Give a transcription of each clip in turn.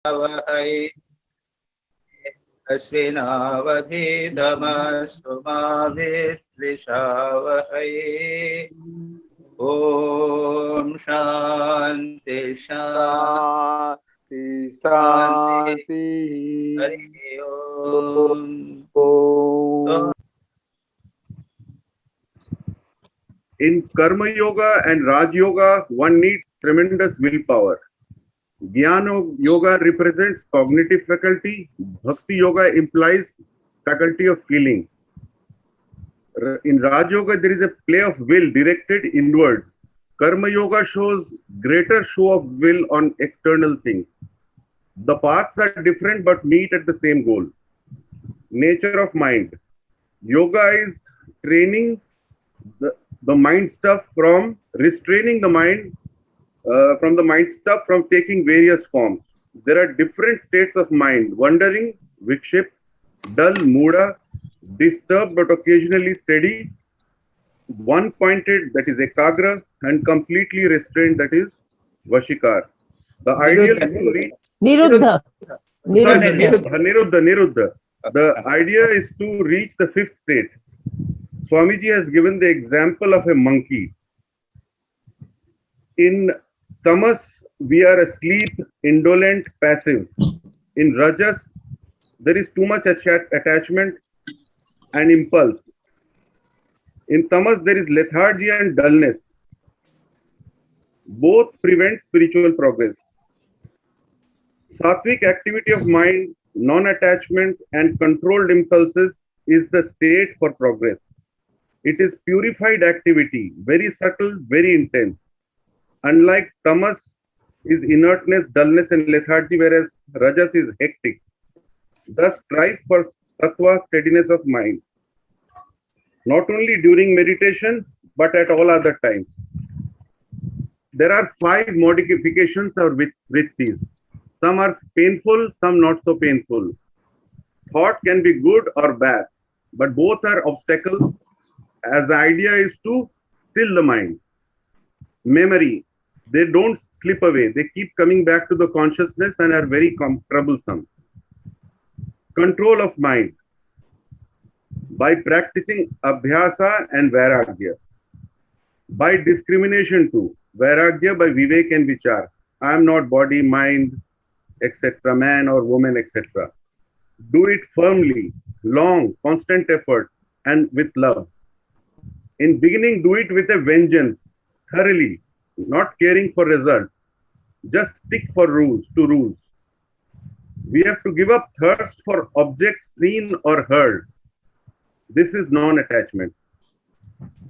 वहै अस्विनावधीतमस्तु मा विद्विषावहै। ओम शांति शांति शांति। हरि ओम। In Karma Yoga and Raj Yoga, one needs tremendous willpower. Jnana Yoga represents cognitive faculty. Bhakti Yoga implies faculty of feeling. In Raj Yoga, there is a play of will directed inwards. Karma Yoga shows greater show of will on external things. The paths are different but meet at the same goal. Nature of mind. Yoga is training the mind stuff from restraining the mind from the mind stuff from taking various forms. There are different states of mind: wandering, vikship, dull, muda, disturbed but occasionally steady, one pointed, that is ekagra, and completely restrained, that is vashikar. The ideal is to reach Niruddha. Niruddha. The idea is to reach the fifth state. Swamiji has given the example of a monkey. In tamas, we are asleep, indolent, passive. In rajas, there is too much attachment and impulse. In tamas, there is lethargy and dullness. Both prevent spiritual progress. Sattvic activity of mind, non-attachment and controlled impulses is the state for progress. It is purified activity, very subtle, very intense. Unlike tamas is inertness, dullness and lethargy, whereas rajas is hectic. Thus strive for sattva, steadiness of mind, not only during meditation, but at all other times. There are 5 modifications or vrittis. Some are painful, some not so painful. Thought can be good or bad, but both are obstacles, as the idea is to still the mind. Memory, they don't slip away. They keep coming back to the consciousness and are very troublesome. Control of mind, by practicing abhyasa and vairagya. By discrimination too. Vairagya by vivek and vichar. I am not body, mind, etc., man or woman, etc. Do it firmly, long, constant effort, and with love. In beginning, do it with a vengeance, thoroughly, not caring for results. Just stick to rules. We have to give up thirst for objects seen or heard. This is non-attachment.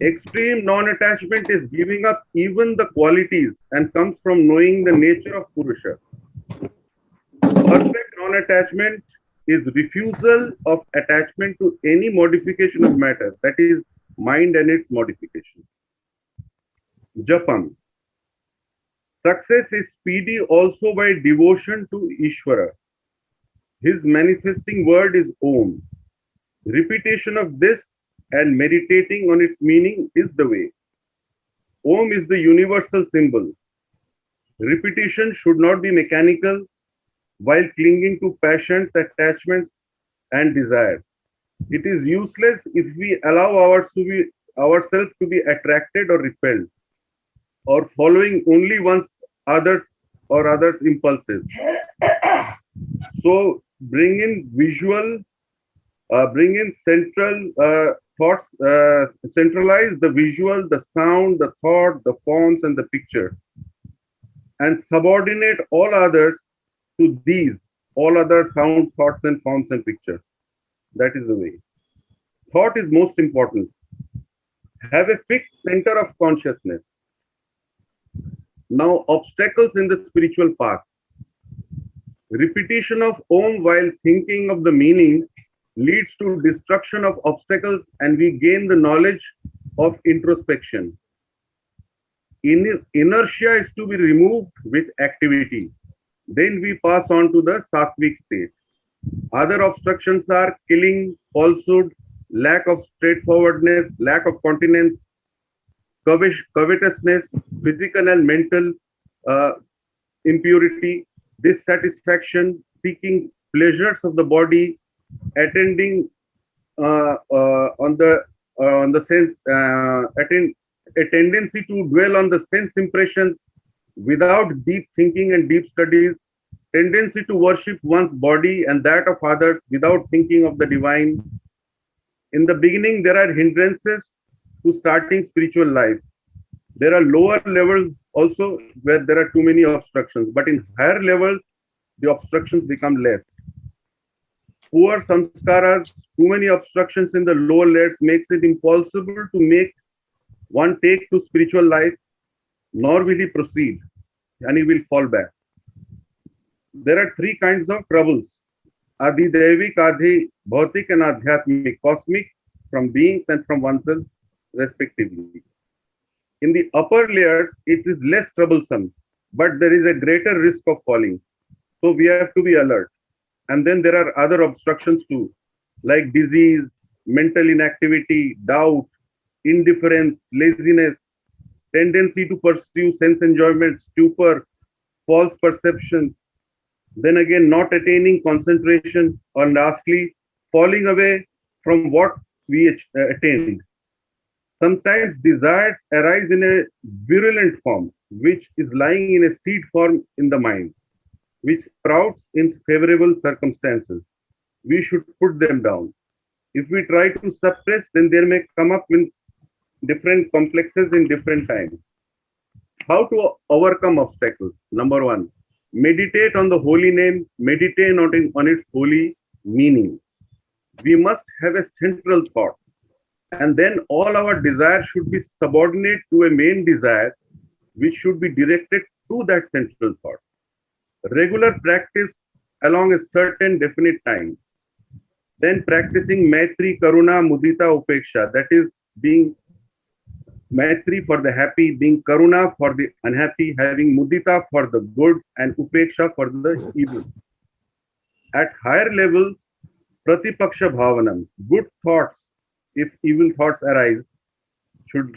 Extreme non-attachment is giving up even the qualities and comes from knowing the nature of Purusha. Perfect non-attachment is refusal of attachment to any modification of matter, that is, mind and its modification. Japam. Success is speedy also by devotion to Ishvara. His manifesting word is Om. Repetition of this and meditating on its meaning is the way. Om is the universal symbol. Repetition should not be mechanical while clinging to passions, attachments, and desires. It is useless if we allow ourselves to be attracted or repelled, or following only others' impulses. So bring in visual, bring in central thoughts, centralize the visual, the sound, the thought, the forms, and the pictures, and subordinate all others to these, all other sound, thoughts, and forms and pictures. That is the way. Thought is most important. Have a fixed center of consciousness. Now, obstacles in the spiritual path. Repetition of Om while thinking of the meaning leads to destruction of obstacles and we gain the knowledge of introspection. Inertia is to be removed with activity. Then we pass on to the sattvic state. Other obstructions are killing, falsehood, lack of straightforwardness, lack of continence, covetousness, physical and mental impurity, dissatisfaction, seeking pleasures of the body, attending on the sense a tendency to dwell on the sense impressions without deep thinking and deep studies, tendency to worship one's body and that of others without thinking of the divine. In the beginning, there are hindrances to starting spiritual life. There are lower levels also where there are too many obstructions, but in higher levels, the obstructions become less. Poor samskaras, too many obstructions in the lower layers makes it impossible to make one take to spiritual life, nor will he proceed, and he will fall back. There are three kinds of troubles: Adi Devik, Adi Bhautik, and Adhyatmic, cosmic, from beings and from oneself, respectively. In the upper layers, it is less troublesome, but there is a greater risk of falling. So we have to be alert. And then there are other obstructions too, like disease, mental inactivity, doubt, indifference, laziness, tendency to pursue sense enjoyment, stupor, false perception, then again not attaining concentration, or lastly, falling away from what we attained. Sometimes desires arise in a virulent form, which is lying in a seed form in the mind, which sprouts in favorable circumstances. We should put them down. If we try to suppress, then there may come up in different complexes in different times. How to overcome obstacles? Number one, meditate on the holy name, meditate on its holy meaning. We must have a central thought, and then all our desires should be subordinate to a main desire, which should be directed to that central thought. Regular practice along a certain definite time. Then practicing Maitri, Karuna, Mudita, Upeksha, that is being Maitri for the happy, being Karuna for the unhappy, having Mudita for the good, and Upeksha for the evil. At higher levels, Pratipaksha Bhavanam, good thoughts, if evil thoughts arise,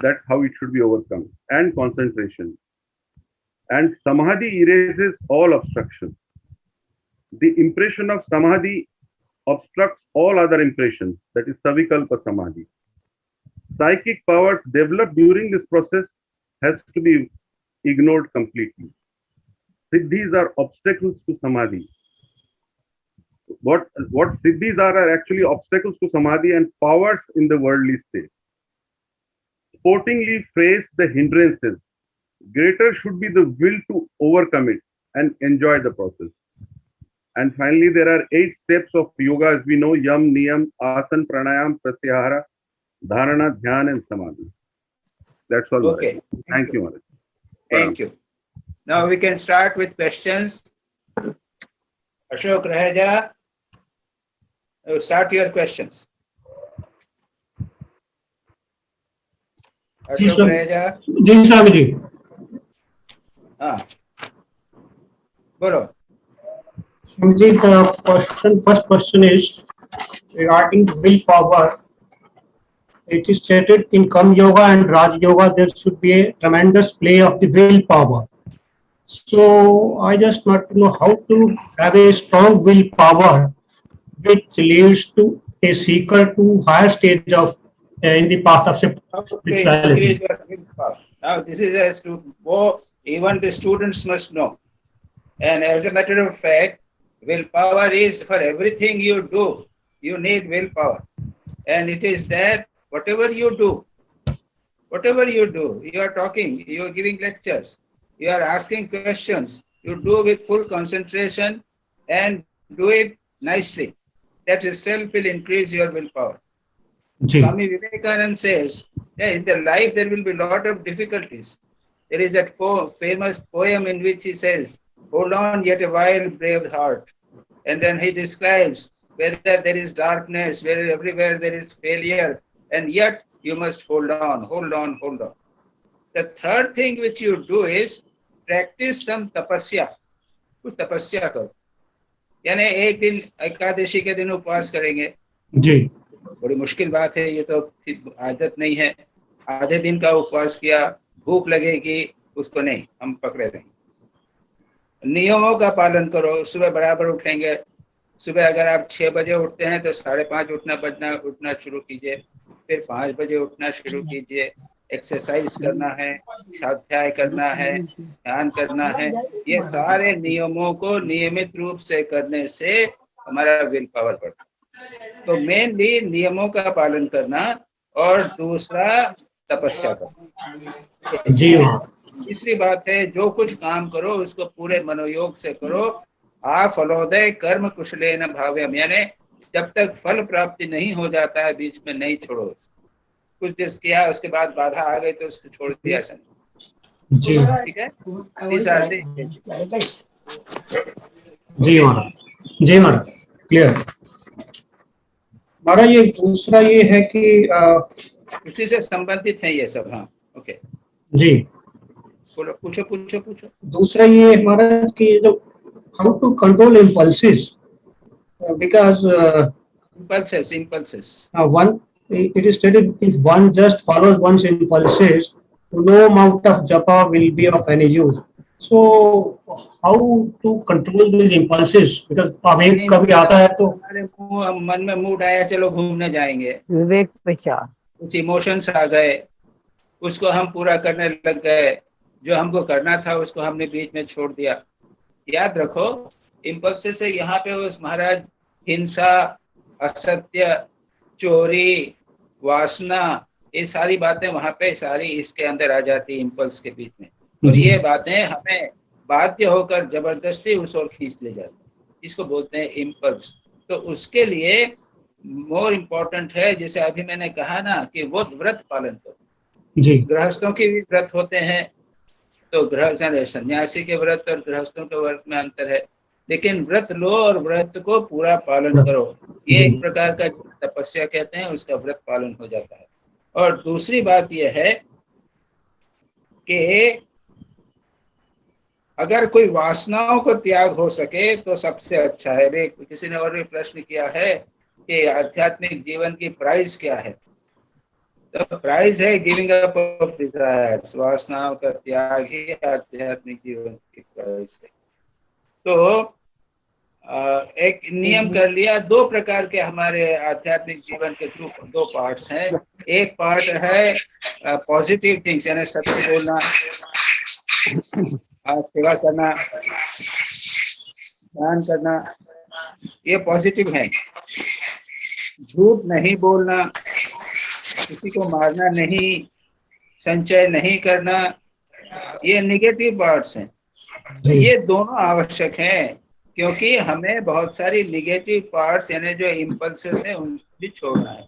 that's how it should be overcome, and concentration. And Samadhi erases all obstructions. The impression of Samadhi obstructs all other impressions, that is Savikalpa Samadhi. Psychic powers developed during this process has to be ignored completely. Siddhis are obstacles to Samadhi. What Siddhis are actually obstacles to Samadhi and powers in the worldly state. Sportingly phrase the hindrances. Greater should be the will to overcome it and enjoy the process. And finally, there are 8 steps of yoga, as we know: Yam, Niyam, Asan, Pranayam, Pratyahara, Dharana, Dhyan, and Samadhi. That's all. Okay. Thank you, Maharaj. Thank you. Now we can start with questions. Ashok Raheja, start your questions. Ashok Raheja. जी स्वामी जी. हाँ, बोलो. Swami ji, the first question is regarding willpower. It is stated in Kam Yoga and Raj Yoga there should be a tremendous play of the willpower. So I just want to know how to have a strong willpower which leads to a seeker to higher stage of in the path of spirituality. Increase your willpower. Now this is as to even the students must know. And as a matter of fact, willpower is for everything you do. You need willpower. And it is that whatever you do, you are talking, you are giving lectures, you are asking questions, you do with full concentration and do it nicely. That itself will increase your willpower. Swami Vivekananda says that in the life there will be a lot of difficulties. There is that famous poem in which he says, "Hold on yet a while, brave heart." And then he describes whether there is darkness, where everywhere there is failure, and yet you must hold on, hold on, hold on. The third thing which you do is practice some tapasya. कुछ तपस्या करो. यानी एक दिन एकादशी के दिन उपवास करेंगे जी. बड़ी मुश्किल बात है, ये तो आदत नहीं है. आधे दिन का उपवास किया, भूख लगेगी, उसको नहीं हम पकड़े रहेंगे. नियमों का पालन करो, सुबह बराबर उठेंगे। सुबह अगर आप 6 बजे उठते हैं तो 5:30 उठना शुरू कीजिए, फिर 5 बजे उठना शुरू कीजिए। एक्सरसाइज करना है, स्वाध्याय करना है, ध्यान करना है। ये सारे नियमों को नियमित रूप से करने से हमारा विल पावर बढ़ता है। तो मेनली नियमों का पालन करना, और दूसरा तपस्या करना। जी हाँ। तीसरी बात है, जो कुछ काम करो उसको पूरे मनोयोग से करो। आ फलोदय कर्म कुशलेन भाव्यम, यानी जब तक फल प्राप्ति नहीं हो जाता है बीच में नहीं छोड़ो। कुछ दिन किया, उसके बाद बाधा आ गई तो उसको छोड़ दिया। जी ठीक है, These are the- जी महाराज, जी महाराज, क्लियर। महाराज ये दूसरा ये है कि उसी से संबंधित है ये सब। हाँ, ओके, जी बोलो, पूछो पूछो पूछो। दूसरा ये महाराज कि जो how to control impulses, because impulses. one, it is stated if one just follows one's impulses, no amount of japa will be of any use. So how to control these impulses? Because आवेग कभी आता है तो हमारे मन में mood आया, चलो घूमने जाएंगे, विवेक विचार, कुछ इमोशंस आ गए, उसको हम पूरा करने लग गए। जो हमको करना था उसको हमने बीच में छोड़ दिया। याद रखो, इम्पल्स से यहाँ पे उस महाराज हिंसा, असत्य, चोरी, वासना, ये सारी बातें वहां पे सारी इसके अंदर आ जाती है इम्पल्स के बीच में। और ये बातें हमें बाध्य होकर जबरदस्ती उस ओर खींच ले जाती है, इसको बोलते हैं इम्पल्स। तो उसके लिए मोर इम्पोर्टेंट है, जैसे अभी मैंने कहा ना कि वो व्रत पालन करो। जी गृहस्थों के भी व्रत होते हैं, तो सन्यासी के व्रत और गृहस्थों के व्रत में अंतर है, लेकिन व्रत लो और व्रत को पूरा पालन करो। ये एक प्रकार का तपस्या कहते हैं, उसका व्रत पालन हो जाता है। और दूसरी बात यह है कि अगर कोई वासनाओं को त्याग हो सके तो सबसे अच्छा है। वे किसी ने और भी प्रश्न किया है कि आध्यात्मिक जीवन की प्राइस क्या है, तो प्राइस है गिविंग अप ऑफ डिजायर्स। वासनाओं का त्याग ही आध्यात्मिक जीवन की प्राइस है। तो एक नियम कर लिया। 2 प्रकार के हमारे आध्यात्मिक जीवन के दो पार्ट्स हैं। एक पार्ट है पॉजिटिव थिंग्स, यानी सत्य बोलना, सेवा करना, ध्यान करना, ये पॉजिटिव है। झूठ नहीं बोलना, किसी को मारना नहीं, संचय नहीं करना, ये नेगेटिव पार्ट्स हैं। तो ये दोनों आवश्यक हैं, क्योंकि हमें बहुत सारी नेगेटिव पार्ट्स यानी जो इम्पल्सेस हैं उनको भी छोड़ना है।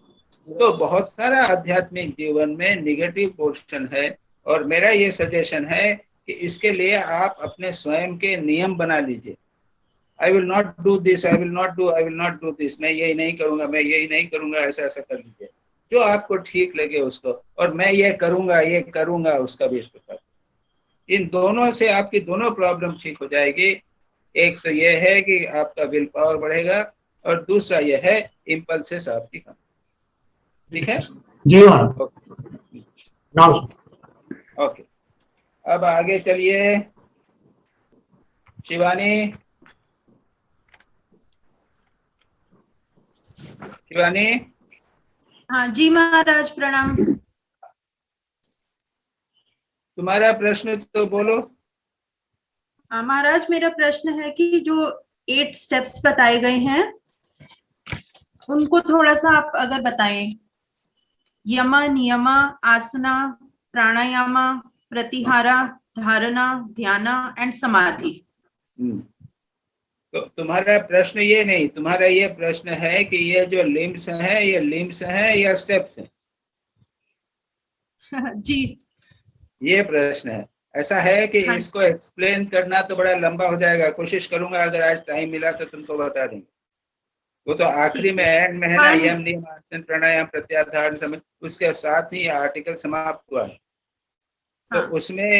तो बहुत सारा आध्यात्मिक जीवन में नेगेटिव पोर्शन है, और मेरा ये सजेशन है कि इसके लिए आप अपने स्वयं के नियम बना लीजिए। I will not do this, I will not do this, मैं यही नहीं करूंगा, मैं यही नहीं करूंगा, ऐसा ऐसा कर लीजिए जो आपको ठीक लगे उसको। और मैं ये करूंगा उसका भी इस प्रकार। इन दोनों से आपकी दोनों प्रॉब्लम ठीक हो जाएगी। एक तो ये है कि आपका विल पावर बढ़ेगा, और दूसरा ये है इम्पल्सेस आपकी कम। ठीक है जी हाँ। ओके, अब आगे चलिए। शिवानी, हाँ जी महाराज, प्रणाम। तुम्हारा प्रश्न तो बोलो। हाँ महाराज, मेरा प्रश्न है कि जो 8 स्टेप्स बताए गए हैं उनको थोड़ा सा आप अगर बताएं। यमा, नियमा, आसना, प्राणायामा, प्रतिहारा, धारणा, ध्याना एंड समाधि। तो तुम्हारा प्रश्न ये नहीं, तुम्हारा ये प्रश्न है कि ये जो लिम्स हैं, ये लिम्स हैं या स्टेप्स हैं? जी, ये प्रश्न है। ऐसा है कि हाँ। इसको एक्सप्लेन करना तो बड़ा लंबा हो जाएगा। कोशिश करूंगा अगर आज टाइम मिला तो तुमको बता देंगे। वो तो आखिरी में एंड में है ना, यम, नियम, आसन, प्राणायाम, प्रत्याहार, धारणा, समाधि, उसके साथ ही आर्टिकल समाप्त हुआ है। तो उसमें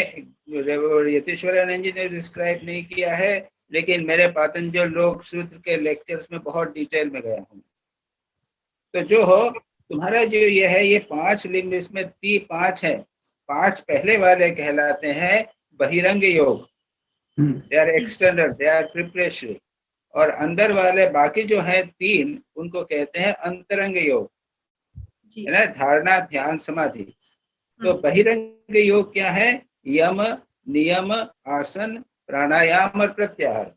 यतीश्वरानंद जी ने डिस्क्राइब नहीं किया है, लेकिन मेरे पातंजल लोक सूत्र के लेक्चर्स में बहुत डिटेल में गया हूँ। तो जो हो तुम्हारा जो ये है, ये 5 लिंग, इसमें 5 है। 5 पहले वाले कहलाते हैं बहिरंग योग, they are external, they are preparatory. और अंदर वाले बाकी जो है 3 उनको कहते हैं अंतरंग योग, जी। है ना, धारणा, ध्यान, समाधि। तो बहिरंग योग क्या है? यम, नियम, आसन, प्राणायाम और प्रत्याहार।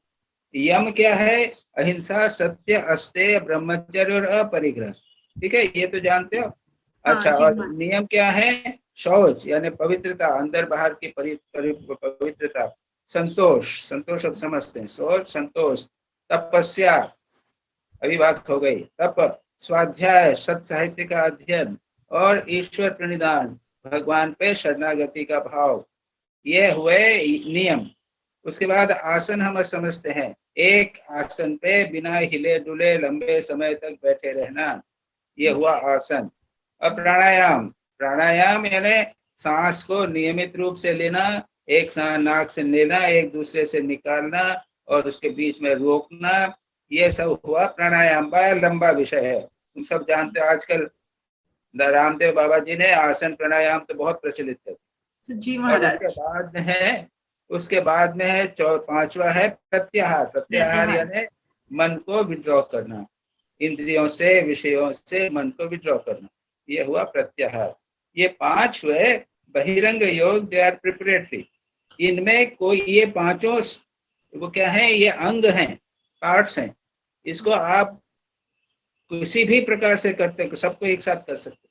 यम क्या है? अहिंसा, सत्य, अस्तेय, ब्रह्मचर्य और अपरिग्रह। ठीक है, ये तो जानते हो। हाँ, अच्छा, जी, और हाँ। नियम क्या है? शौच यानी पवित्रता, अंदर बाहर की पवित्रता। संतोष, संतोष अब समझते हैं, शौच, संतोष। तपस्या, अभी बात हो गई, तप। स्वाध्याय, सत साहित्य का अध्ययन। और ईश्वर प्रणिधान, भगवान पे शरणागति का भाव। ये हुए नियम। उसके बाद आसन हम समझते हैं, एक आसन पे बिना हिले डुले लंबे समय तक बैठे रहना, ये हुआ आसन। अब प्राणायाम, प्राणायाम यानी सांस को नियमित रूप से लेना, एक सांस नाक से लेना, एक दूसरे से निकालना और उसके बीच में रोकना, ये सब हुआ प्राणायाम। बड़ा लंबा विषय है, तुम सब जानते हो। आजकल रामदेव बाबा जी ने आसन प्राणायाम तो बहुत प्रचलित कर। जी और महाराज। उसके बाद में है 5वां है प्रत्याहार। प्रत्याहार यानी मन को विड्रॉ करना, इंद्रियों से, विषयों से मन को विड्रॉ करना, ये हुआ प्रत्याहार। ये 5 हुए बहिरंग योग, दे आर प्रिपरेटरी। इनमें कोई ये 5 वो क्या है? ये अंग हैं, पार्ट्स हैं। इसको आप किसी भी प्रकार से करते, सबको एक साथ कर सकते।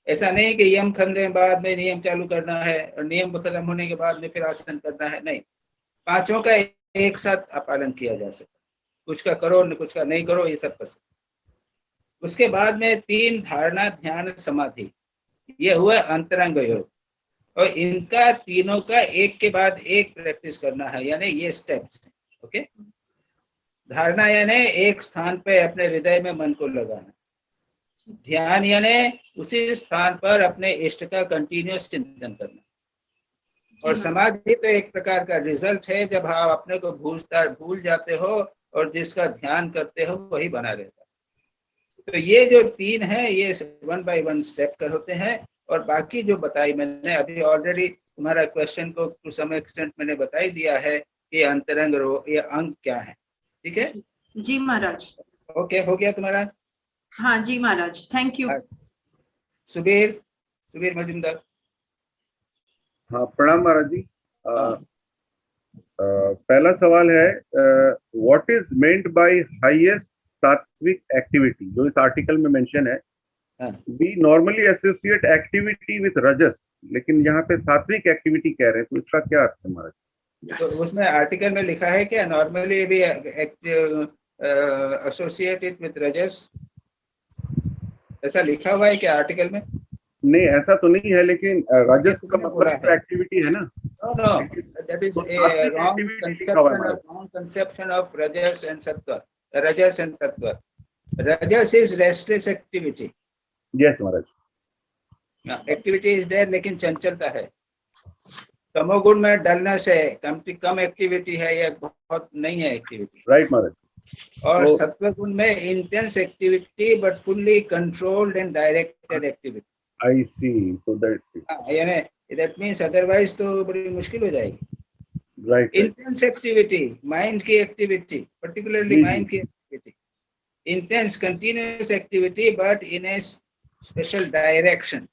ऐसा नहीं कि यम खंडे बाद में नियम चालू करना है और नियम खत्म होने के बाद में फिर आसन करना है, नहीं। 5 का एक साथ पालन किया जा सकता। कुछ का करो, कुछ का नहीं करो, ये सब कर सकते। उसके बाद में 3 धारणा, ध्यान, समाधि, ये हुआ अंतरंग योग। और इनका तीनों का एक के बाद एक प्रैक्टिस करना है, यानी ये स्टेप्स हैं। ओके, धारणा यानी एक स्थान पे अपने हृदय में मन को लगाना। ध्यान यानी उसी स्थान पर अपने इष्ट का कंटिन्यूअस चिंतन करना। और समाधि तो एक प्रकार का रिजल्ट है, जब आप अपने को भूल जाते हो और जिसका ध्यान करते हो वही बना रहता है। तो ये जो 3 है, ये 1 by 1 स्टेप कर होते हैं। और बाकी जो बताई मैंने अभी ऑलरेडी, तुम्हारा क्वेश्चन को टू सम एक्सटेंट मैंने बता ही दिया है कि अंतरंग ये अंग क्या है। ठीक है जी महाराज। ओके, हो गया तुम्हारा? हाँ जी महाराज, थैंक यू। सुबीर मजुमदार। हाँ, प्रणाम महाराज जी। हाँ। पहला सवाल है, what is meant by highest sattvic activity, जो इस आर्टिकल में मेंशन है। We normally associate activity with rajas, लेकिन यहाँ पे सात्विक एक्टिविटी कह रहे हैं, तो इसका क्या अर्थ है महाराज? तो उसमें आर्टिकल में लिखा है कि नॉर्मली भी एसोसिएटेड विद रजस, ऐसा लिखा हुआ है क्या आर्टिकल में? नहीं, ऐसा तो नहीं है, लेकिन रजस का मतलब एक्टिविटी है ना। No, that is a wrong conception of rajas and sattva. Rajas and sattva. Rajas is restless activity. Yes, महाराज। एक्टिविटी इज देयर, लेकिन चंचलता है। तमोगुण में डलनेस है, कम एक्टिविटी है, या बहुत नहीं है एक्टिविटी। राइट महाराज। और सत्व गुण में intense activity but fully controlled and directed activity. I see, so that यानी दैट मींस अदरवाइज तो बड़ी मुश्किल हो जाएगी। राइट। इंटेंस एक्टिविटी, माइंड की एक्टिविटी, पर्टिकुलरली माइंड की activity, intense continuous activity but in a special direction,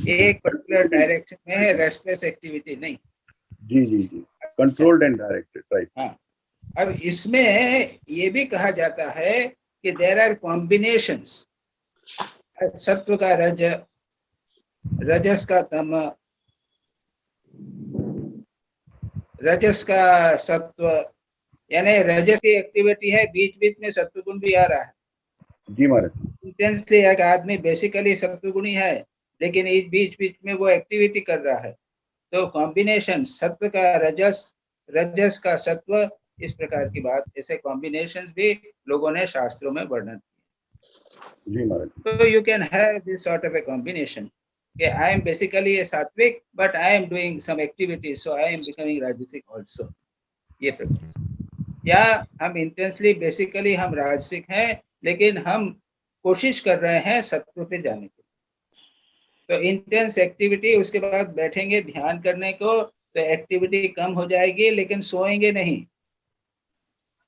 एक particular direction में है, रेस्टलेस एक्टिविटी नहीं। जी जी जी, कंट्रोल्ड एंड डायरेक्टेड, राइट। हाँ, अब इसमें ये भी कहा जाता है कि देयर आर कॉम्बिनेशंस, सत्व का रज, रजस का तम, रजस का सत्व, यानी रजस की एक्टिविटी है, बीच बीच में सत्व गुण भी आ रहा है। जी महाराज। इंटेंसली एक आदमी बेसिकली सत्वगुणी है, लेकिन इस बीच बीच में वो एक्टिविटी कर रहा है। तो कॉम्बिनेशन सत्व का रजस, रजस का सत्व, इस प्रकार की बात, ऐसे कॉम्बिनेशंस भी लोगों ने शास्त्रों में वर्णन किया। जी महाराज। तो you can have this sort of a combination कि I am basically a sattvic but I am doing some activity, so I am becoming rajasic also. ये प्रकार, या हम इंटेंसली बेसिकली हम राजसिक हैं, लेकिन हम कोशिश कर रहे हैं सत्व पे जाने की। तो इंटेंस एक्टिविटी, उसके बाद बैठेंगे ध्यान करने को, तो एक्टिविटी कम हो जाएगी, लेकिन सोएंगे नहीं।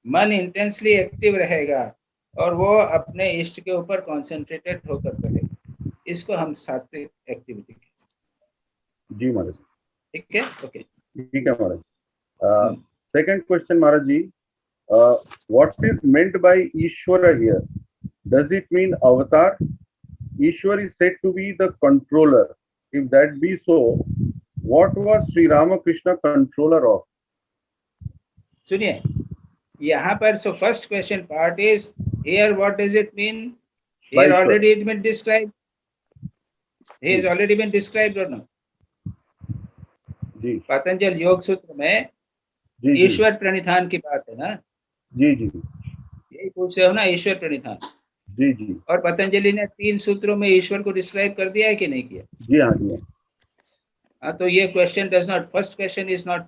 मन इंटेंसली एक्टिव रहेगा और वो अपने इष्ट के ऊपर कॉन्सेंट्रेटेड होकर रहेगा। इसको हम सात्विक एक्टिविटी कहते हैं। जी महाराज, ठीक है, ओके। ठीक है Maharaj. Second question Maharaj ji, what is meant by Ishwar here? Does it mean avatar? Ishwar is said to be the controller. If that be so, what was Sri Ramakrishna controller of? सुनिए, यहाँ पर so first question part is here, what does it mean? Here By already it's been described. He has already been described or not? जी पतंजल योग सूत्र में जी जी ईश्वर प्रणिधान की बात है ना, जी जी यही पूछ रहे हो ना, ईश्वर प्रणिधान। जी जी और पतंजलि ने 3 सूत्रों में ईश्वर को डिस्क्राइब कर दिया है कि नहीं किया? जी हाँ जी हाँ, तो ये question does not, first question is not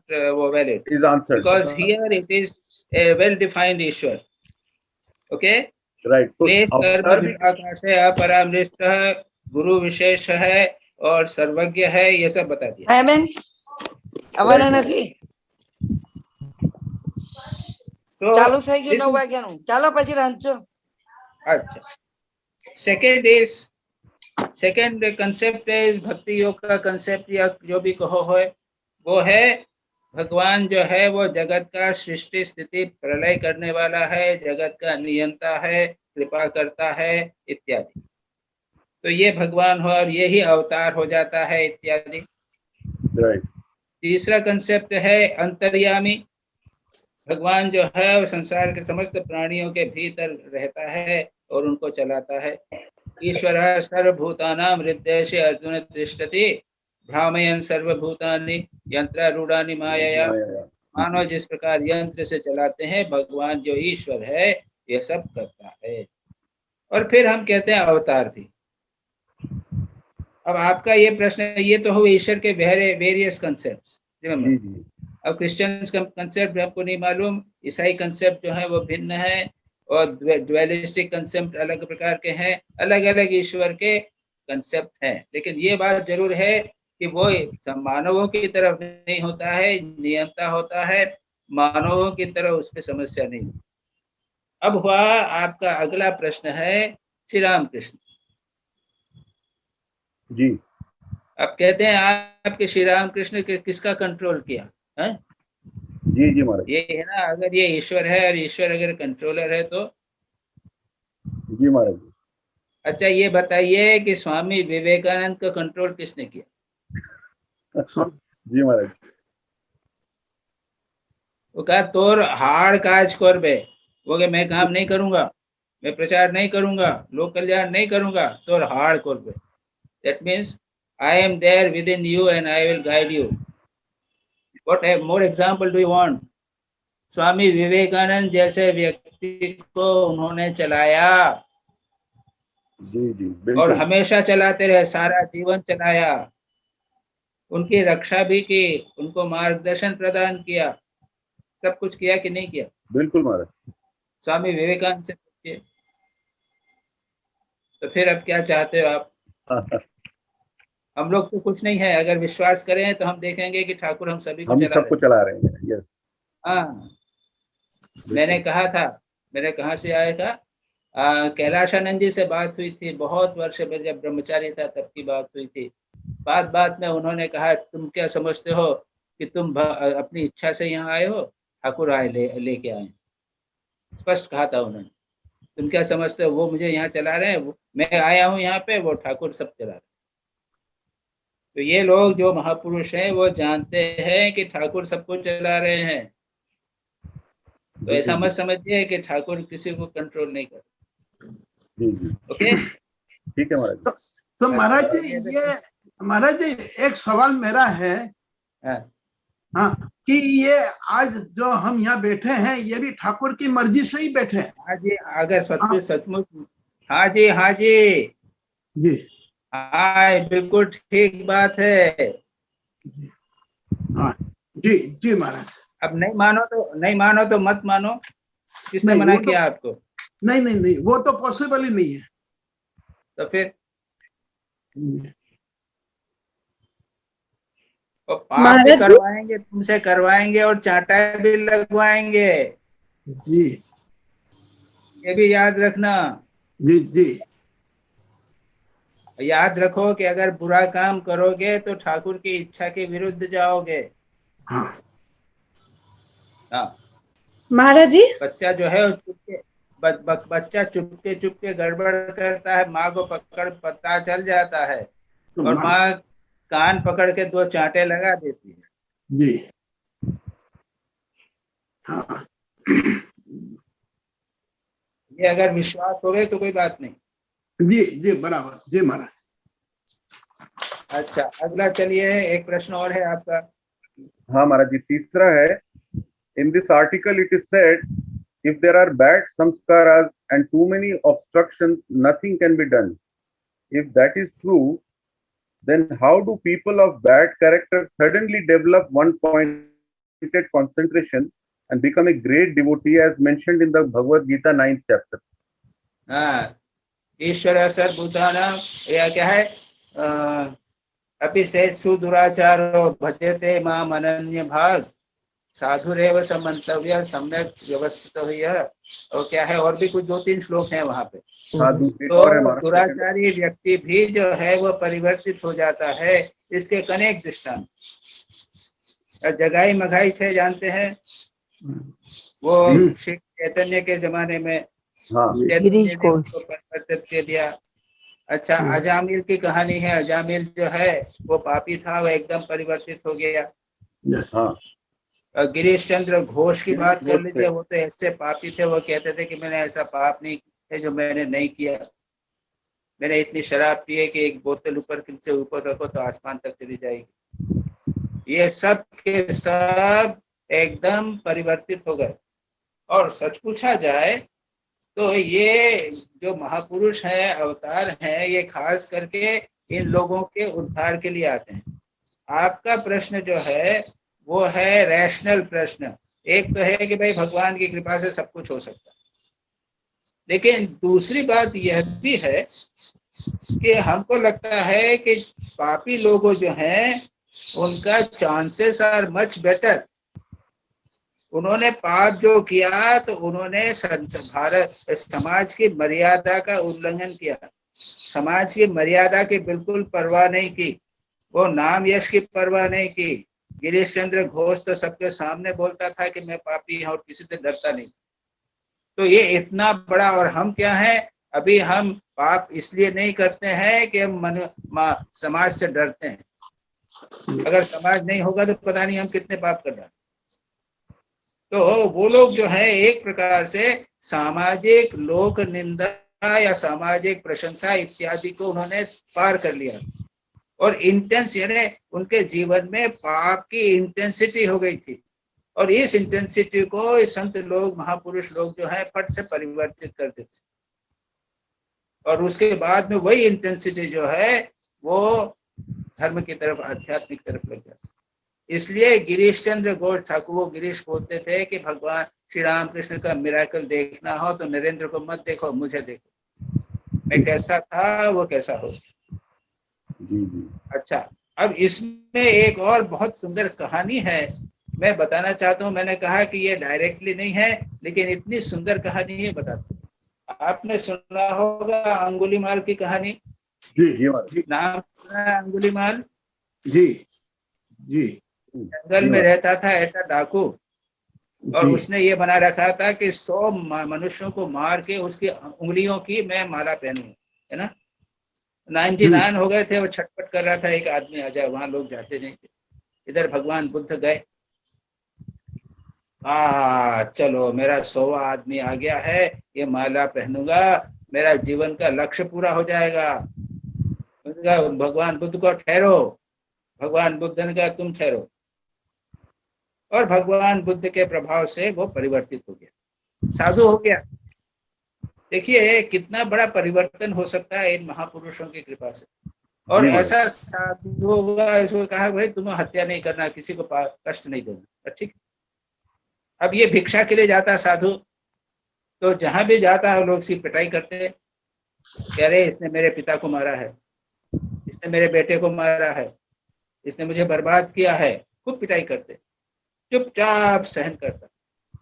valid is answered. Because here it is a well defined Ishwar. Okay, Right. So क्लेश कर्म अवतार भी विभागाश है, अपरामृष्ट है, गुरु विशेष है और सर्वज्ञ है, ये सब बता दिया। બેન આવવાના નથી, So ચાલુ થઈ ગયું this 9 is- વાગ્યાનું, ચાલો પછી રાંધજો। अच्छा, सेकेंड कंसेप्ट इज भक्ति योग का कंसेप्ट, या जो भी कहो है, वो है भगवान जो है वो जगत का सृष्टि स्थिति प्रलय करने वाला है, जगत का नियंता है, कृपा करता है इत्यादि। तो ये भगवान हो और यही अवतार हो जाता है इत्यादि। right. तीसरा कंसेप्ट है अंतर्यामी। भगवान जो है वो संसार के समस्त प्राणियों के भीतर रहता है और उनको चलाता है। ईश्वर सर्वभूतानां हृदयेषु अर्जुन तिष्ठति भ्रामयन् सर्वभूतानि यंत्रारूढ़ानि मायया। मानो जिस प्रकार यंत्र से चलाते हैं, भगवान जो ईश्वर है ये सब करता है। और फिर हम कहते हैं अवतार भी। अब आपका ये प्रश्न, ये तो हुए ईश्वर के वेरियस कंसेप्ट। जी जी अब क्रिश्चियंस का कंसेप्ट हमको नहीं मालूम, ईसाई कंसेप्ट जो है वो भिन्न है और ड्वेलिस्टिक कंसेप्ट अलग प्रकार के हैं, अलग अलग ईश्वर के कंसेप्ट हैं। लेकिन ये बात जरूर है कि वो मानवों की तरफ नहीं होता है, नियंता होता है, मानवों की तरफ उस पर समस्या नहीं। अब हुआ आपका अगला प्रश्न है श्री राम कृष्ण। जी अब कहते हैं आपके श्री राम कृष्ण किसका कंट्रोल किया है? जी जी महाराज ये है ना, अगर ये ईश्वर है और ईश्वर अगर कंट्रोलर है तो। जी महाराज। अच्छा, ये बताइए कि स्वामी विवेकानंद का कंट्रोल किसने किया? जी महाराज। वो कहा तोर हाड़ काज कर बे, वो कि मैं काम नहीं करूंगा, मैं प्रचार नहीं करूंगा, लोक कल्याण नहीं करूंगा, तोर हाड़ कर बे। That means I am there with in you and I will guide you. What more example do you want? Swami Vivekananda जैसे व्यक्ति को उन्होंने चलाया जी जी और बिल्कुल। हमेशा चलाते रहे, सारा जीवन चलाया, उनकी रक्षा भी की, उनको मार्गदर्शन प्रदान किया, सब कुछ किया कि नहीं किया? बिल्कुल महाराज। स्वामी विवेकानंद से पूछिए। तो फिर अब क्या चाहते हो आप? हम लोग तो कुछ नहीं है, अगर विश्वास करें तो हम देखेंगे कि ठाकुर हम सभी को हम चला सबको रहे चला रहे हैं। यस। हाँ, मैंने कहा था, मेरे कहाँ से आया था, कैलाशानंद जी से बात हुई थी बहुत वर्ष में, जब ब्रह्मचारी था तब की बात हुई थी। बात में उन्होंने कहा तुम क्या समझते हो कि तुम अपनी इच्छा से यहाँ आए हो, ठाकुर आए लेके आए। स्पष्ट कहा था उन्होंने, तुम क्या समझते हो वो मुझे यहाँ चला रहे हैं, मैं आया हूँ यहाँ पे, वो ठाकुर सब चला रहे हैं। तो ये लोग जो महापुरुष हैं वो जानते हैं कि ठाकुर सबको चला रहे हैं। तो ऐसा मत समझिए कि ठाकुर किसी को कंट्रोल नहीं करते। जी जी ओके, ठीक है महाराज। तो महाराज जी, ये महाराज जी एक सवाल मेरा है, हाँ, हाँ, कि ये आज जो हम यहाँ बैठे हैं ये भी ठाकुर की मर्जी से ही बैठे हैं? हाँ जी, अगर सचमुच, हाँ जी, हाँ जी, जी हाँ, बिल्कुल ठीक बात है। हाँ जी जी महाराज। अब नहीं मानो तो मत मानो। किसने नहीं, मना वो तो- किया आपको? नहीं, वो तो पॉसिबल ही नहीं है। तो फिर और पाप भी महाराज जी। करवाएंगे, तुमसे करवाएंगे और चांटा भी लगवाएंगे, जी ये भी याद रखना। जी जी याद रखो कि अगर बुरा काम करोगे तो ठाकुर की इच्छा के विरुद्ध जाओगे। हाँ हाँ, महाराज जी। बच्चा जो है वो बच्चा चुपके गड़बड़ करता है, माँ को पता चल जाता है तो और माँ कान पकड़ के 2 चांटे लगा देती है। जी हाँ ये अगर विश्वास हो गए तो कोई बात नहीं। जी जी बराबर। जी महाराज। अच्छा, अगला चलिए, एक प्रश्न और है आपका। हाँ महाराज जी, तीसरा है, in this article it is said, if there are bad samskaras and too many obstructions, nothing can be done. If that is true, then how do people of bad character suddenly develop one-pointed concentration and become a great devotee as mentioned in the Bhagavad Gita 9th chapter? हाँ, ईश्वर सर्वभूतानां, या क्या है, अपि से सुदुराचारो भजते माम अनन्य भाग साधुरेव समन्तव्य सम्यक व्यवस्थित हुई। और क्या है, और भी कुछ 2-3 श्लोक हैं वहां पे। तो दुराचारी व्यक्ति भी जो है वो परिवर्तित हो जाता है। इसके अनेक दृष्टांत। जगाई मघाई थे, जानते हैं, वो श्री चैतन्य के जमाने में चैतन्य देव को परिवर्तित कर दिया। अच्छा, अजामिल की कहानी है। अजामिल जो है वो पापी था, वो एकदम परिवर्तित हो गया। गिरीश चंद्र घोष की बात कर लीजिए, वो तो ऐसे पापी थे, वो कहते थे कि मैंने ऐसा पाप नहीं किया जो मैंने नहीं किया। मैंने इतनी शराब पी है कि एक बोतल ऊपर से ऊपर रखो तो आसमान तक चली जाएगी। ये सब के सब एकदम परिवर्तित हो गए। और सच पूछा जाए तो ये जो महापुरुष हैं, अवतार हैं, ये खास करके इन लोगों के उद्धार के लिए आते हैं। आपका प्रश्न जो है वो है रैशनल प्रश्न। एक तो है कि भाई भगवान की कृपा से सब कुछ हो सकता है, लेकिन दूसरी बात यह भी है कि हमको लगता है कि पापी लोगों जो हैं उनका चांसेस आर मच बेटर। उन्होंने पाप जो किया तो उन्होंने भारत समाज की मर्यादा का उल्लंघन किया, समाज की मर्यादा की बिल्कुल परवाह नहीं की, वो नाम यश की परवाह नहीं की। गिरीश चंद्र घोष तो सबके सामने बोलता था कि मैं पापी हूं और किसी से डरता नहीं। तो ये इतना बड़ा, और हम क्या हैं, अभी हम पाप इसलिए नहीं करते हैं कि हम समाज से डरते हैं। अगर समाज नहीं होगा तो पता नहीं हम कितने पाप कर रहे हैं। तो वो लोग जो है एक प्रकार से सामाजिक लोक निंदा या सामाजिक प्रशंसा इत्यादि को उन्होंने पार कर लिया और इंटेंस, यानी उनके जीवन में पाप की इंटेंसिटी हो गई थी। और इस इंटेंसिटी को संत लोग, महापुरुष लोग जो है फट से परिवर्तित कर देते, और उसके बाद में वही इंटेंसिटी जो है वो धर्म की तरफ, आध्यात्मिक तरफ लग जाती। इसलिए गिरीश चंद्र घोष ठाकुर, वो गिरीश बोलते थे कि भगवान श्री रामकृष्ण का मिराकल देखना हो तो नरेंद्र को मत देखो, मुझे देखो, मैं कैसा था वो कैसा हो। अच्छा, अब इसमें एक और बहुत सुंदर कहानी है, मैं बताना चाहता हूँ। मैंने कहा कि ये डायरेक्टली नहीं है, लेकिन इतनी सुंदर कहानी है, बताता हूँ। आपने सुना होगा अंगुलीमाल की कहानी? जी नाम सुना है अंगुलीमाल? जी जी। जंगल में रहता था ऐसा डाकू, और उसने ये बना रखा था कि 100 मनुष्यों को मार के उसकी उंगलियों की मैं माला पहनूं, है ना। 99 हो गए थे, वो छटपट कर रहा था, एक आदमी आ जाए, वहां लोग जाते नहीं थे। इधर भगवान बुद्ध गए, चलो मेरा 100वां आदमी आ गया है, ये माला पहनूंगा, मेरा जीवन का लक्ष्य पूरा हो जाएगा। भगवान बुद्ध को ठहरो। भगवान बुद्ध ने कहा तुम ठहरो, और भगवान बुद्ध के प्रभाव से वो परिवर्तित हो गया, साधु हो गया। देखिए कितना बड़ा परिवर्तन हो सकता है इन महापुरुषों की कृपा से। और ऐसा साधु होगा, इसको कहा भाई तुम्हें हत्या नहीं करना, किसी को कष्ट नहीं देना, ठीक। अब ये भिक्षा के लिए जाता साधु, तो जहां भी जाता है लोग इसकी पिटाई करते हैं, कह रहे इसने मेरे पिता को मारा है, इसने मेरे बेटे को मारा है, इसने मुझे बर्बाद किया है, खूब पिटाई करते, चुपचाप सहन करता।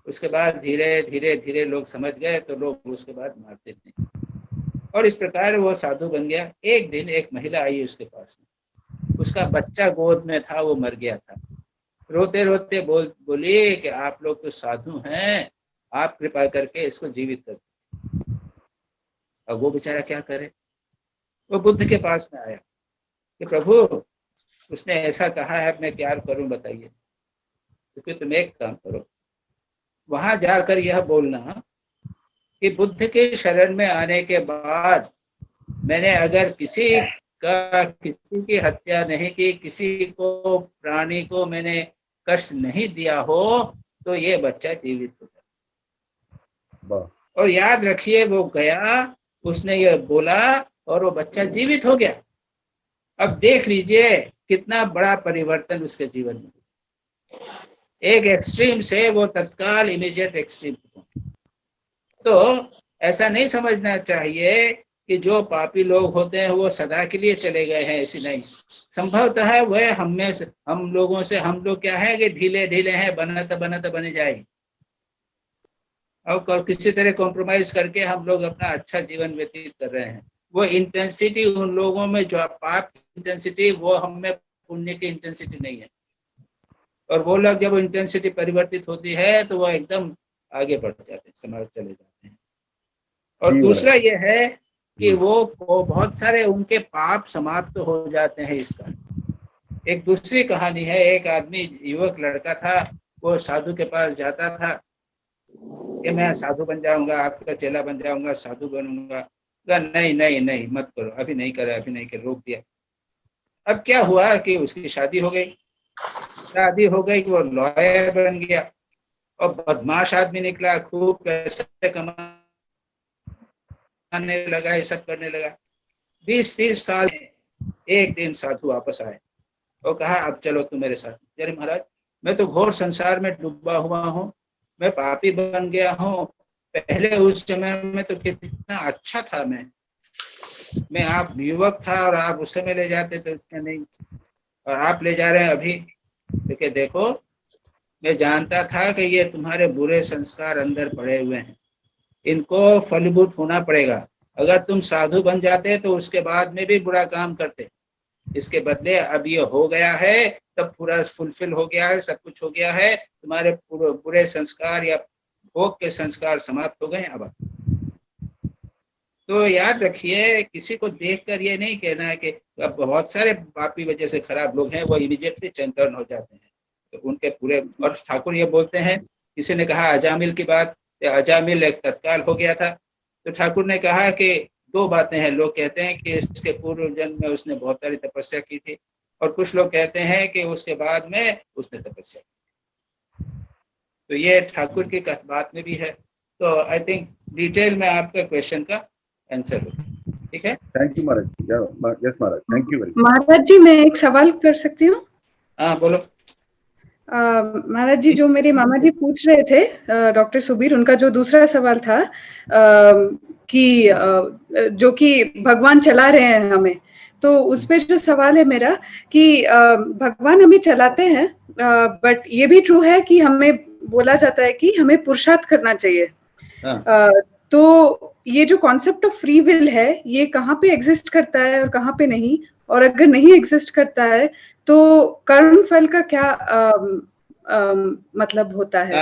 उसके बाद धीरे धीरे धीरे लोग समझ गए तो लोग उसके बाद मारते नहीं, और इस प्रकार वो साधु बन गया। एक दिन एक महिला आई उसके पास में, उसका बच्चा गोद में था, वो मर गया था। रोते रोते बोली कि आप लोग तो साधु हैं, आप कृपा करके इसको जीवित कर दो। अब वो बेचारा क्या करे, वो बुद्ध के पास में आया कि प्रभु उसने ऐसा कहा है, मैं क्या करूं बताइए। क्योंकि तुम एक काम करो, वहां जाकर यह बोलना कि बुद्ध के शरण में आने के बाद मैंने अगर किसी की हत्या नहीं की, किसी को प्राणी को मैंने कष्ट नहीं दिया हो, तो ये बच्चा जीवित हो जाए। और याद रखिए वो गया, उसने ये बोला और वो बच्चा जीवित हो गया। अब देख लीजिए कितना बड़ा परिवर्तन उसके जीवन में। एक एक्सट्रीम से वो तत्काल इमीडिएट एक्सट्रीम। तो ऐसा नहीं समझना चाहिए कि जो पापी लोग होते हैं वो सदा के लिए चले गए हैं, ऐसी नहीं। संभवतः वह हम लोग क्या है कि ढीले ढीले हैं, बनत बने जाए, और किसी तरह कॉम्प्रोमाइज करके हम लोग अपना अच्छा जीवन व्यतीत कर रहे हैं। वो इंटेंसिटी उन लोगों में जो पाप की इंटेंसिटी, वो हम में पुण्य की इंटेंसिटी नहीं है। और वो लोग जब इंटेंसिटी परिवर्तित होती है तो वो एकदम आगे बढ़ जाते हैं, समाज चले जाते हैं। और दूसरा ये है कि वो बहुत सारे उनके पाप समाप्त तो हो जाते हैं। इसका एक दूसरी कहानी है। एक आदमी, युवक लड़का था, वो साधु के पास जाता था कि मैं साधु बन जाऊंगा, आपका चेला बन जाऊंगा, साधु बनूंगा। नहीं नहीं नहीं, मत करो, अभी नहीं करे, रोक दिया। अब क्या हुआ कि उसकी शादी हो गई कि वो लॉयर बन गया और बदमाश आदमी निकला, खूब पैसे कमाने लगा, ये सब करने लगा। 20-30 साल एक दिन साधु वापस आए और कहा अब चलो तुम मेरे साथ। अरे महाराज, मैं तो घोर संसार में डूबा हुआ हूँ, मैं पापी बन गया हूँ। पहले उस समय में तो कितना अच्छा था, मैं आप युवक था और आप उस समय ले जाते तो उसमें नहीं, और आप ले जा रहे हैं अभी। देखो मैं जानता था कि ये तुम्हारे बुरे संस्कार अंदर पड़े हुए हैं, इनको फलीभूत होना पड़ेगा। अगर तुम साधु बन जाते तो उसके बाद में भी बुरा काम करते, इसके बदले अब ये हो गया है, तब पूरा फुलफिल हो गया है, सब कुछ हो गया है, तुम्हारे बुरे संस्कार या भोग के संस्कार समाप्त हो गए। अब तो याद रखिए, किसी को देखकर ये नहीं कहना है कि अब बहुत सारे पापी वजह से खराब लोग हैं, वो इमीडिएटली टर्न हो जाते हैं तो उनके पूरे। और ठाकुर ये बोलते हैं, किसी ने कहा अजामिल की बात, अजामिल एक तत्काल हो गया था, तो ठाकुर ने कहा कि 2 बातें हैं। लोग कहते हैं कि इसके पूर्व जन्म में उसने बहुत सारी तपस्या की थी, और कुछ लोग कहते हैं कि उसके बाद में उसने तपस्या की। तो ये ठाकुर की बात में भी है। तो आई थिंक डिटेल में आपका क्वेश्चन का आंसर हो। ठीक है, thank you Maharaj. Yes Maharaj, thank you very much. Maharaj ji, मैं एक सवाल कर सकती हूँ? हाँ बोलो। महाराज जी, जो मेरे मामा जी पूछ रहे थे, डॉक्टर सुबीर, उनका जो दूसरा सवाल था कि जो कि भगवान चला रहे हैं हमें, तो उस पे जो सवाल है मेरा कि भगवान हमें चलाते हैं, बट ये भी ट्रू है कि हमें बोला जाता है कि हमें पुरुषार्थ करना चाहिए। तो ये जो कॉन्सेप्ट ऑफ फ्री विल है, ये कहाँ पे एग्जिस्ट करता है और कहाँ पे नहीं? और अगर नहीं एग्जिस्ट करता है तो कर्म फल का क्या मतलब होता है?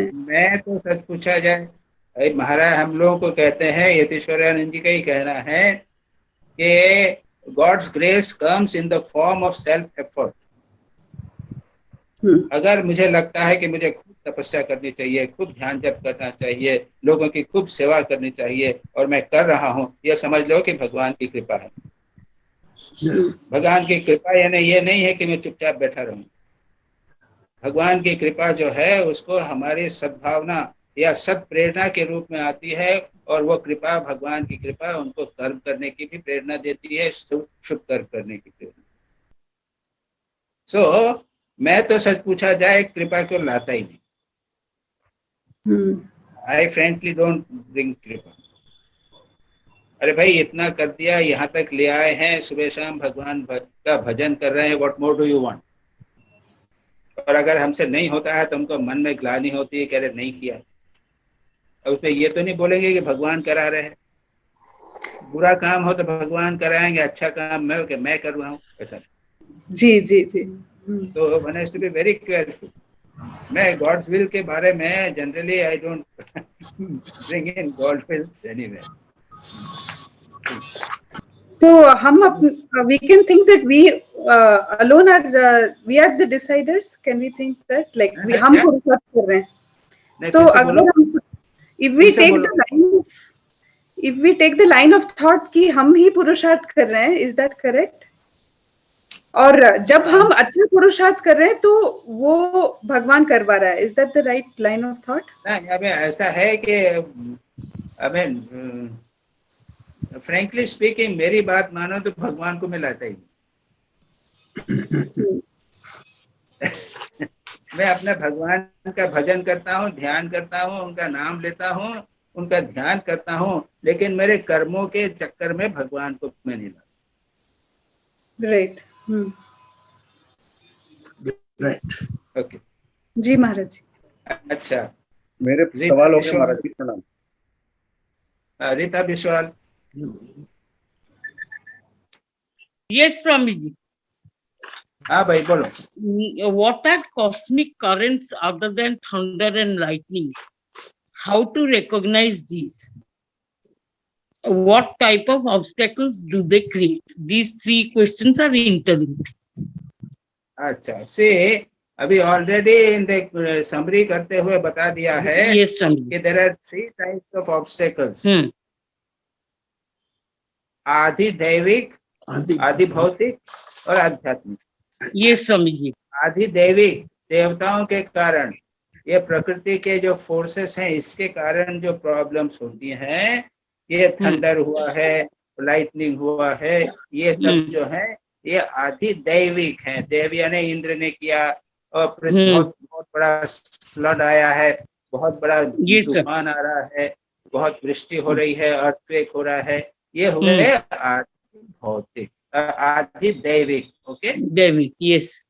मैं तो सच पूछा जाए, महाराज हम लोगों को कहते हैं, यतीश्वरानंद जी का ही कहना है कि God's grace comes in the form of self effort. अगर मुझे लगता है कि मुझे खूब तपस्या करनी चाहिए, खूब ध्यान जप करना चाहिए, लोगों की खूब सेवा करनी चाहिए, और मैं कर रहा हूँ, यह समझ लो कि भगवान की कृपा है। भगवान की कृपा यानी ये नहीं है कि मैं चुपचाप बैठा रहूं। भगवान की कृपा जो है उसको हमारी सद्भावना या सद प्रेरणा के रूप में आती है, और वो कृपा, भगवान की कृपा उनको कर्म करने की भी प्रेरणा देती है, शुभ कर्म करने की प्रेरणा। सो मैं तो सच पूछा जाए कृपा को लाता ही नहीं। आई फ्रेंकली डोंट ब्रिंग कृपा। अरे भाई इतना कर दिया, यहाँ तक ले आए हैं, सुबह शाम भगवान का भजन कर रहे हैं, what more do you want. और अगर हमसे नहीं होता है तो हमको मन में ग्लानि होती है, कह रहे नहीं किया। और उसमें ये तो नहीं बोलेंगे कि भगवान करा रहे हैं। बुरा काम हो तो भगवान कराएंगे, अच्छा काम मैं कर रहा हूँ, ऐसा। जी जी जी। तो one has to be very careful. मैं गॉड्स विल के बारे में generally I don't bring in God will anywhere. तो हम we can think that we alone are we are the deciders, can we think that like we हम पुरुषार्थ कर रहे हैं? तो अगर हम if we take the line of thought कि हम ही पुरुषार्थ कर रहे हैं, is that correct? और जब हम अच्छा पुरुषार्थ कर रहे हैं तो वो भगवान करवा रहा है, is that the right line of thought? नहीं, अबे ऐसा है कि अबे फ्रैंकली स्पीकिंग मेरी बात मानो तो भगवान को मैं लाता ही मैं अपने भगवान का भजन करता हूँ, ध्यान करता हूँ, उनका नाम लेता हूँ, उनका ध्यान करता हूँ, लेकिन मेरे कर्मों के चक्कर में भगवान को मैं नहीं लाता। राइट। राइट। ओके जी महाराज जी। अच्छा, मेरे सवाल हो गए महाराज जी, प्रणाम। रीता विश्वाल। Yes, Swamiji. हाँ भाई बोलो। What are cosmic currents other than thunder and lightning? How to recognize these? What type of obstacles do they create? These three questions are interlinked. अच्छा, से अभी ऑलरेडी इन द समरी करते हुए बता दिया है Yes, Swamiji. कि there are 3 types of obstacles. आदि दैविक, आदि भौतिक और आध्यात्मिक। Yes, Swamiji. आदि दैविक देवताओं के कारण, ये प्रकृति के जो फोर्सेस हैं इसके कारण जो प्रॉब्लम्स होती हैं, ये थंडर हुआ है, लाइटनिंग हुआ है, ये सब जो है ये आदि दैविक है। देव यानी इंद्र ने किया, और बहुत बड़ा फ्लड आया है, बहुत बड़ा तूफान आ रहा है, बहुत वृष्टि हो रही है, अर्थक्वेक हो रहा है, ये हुए आदि भौतिक, आदि दैविक। ओके, दैविक, यस,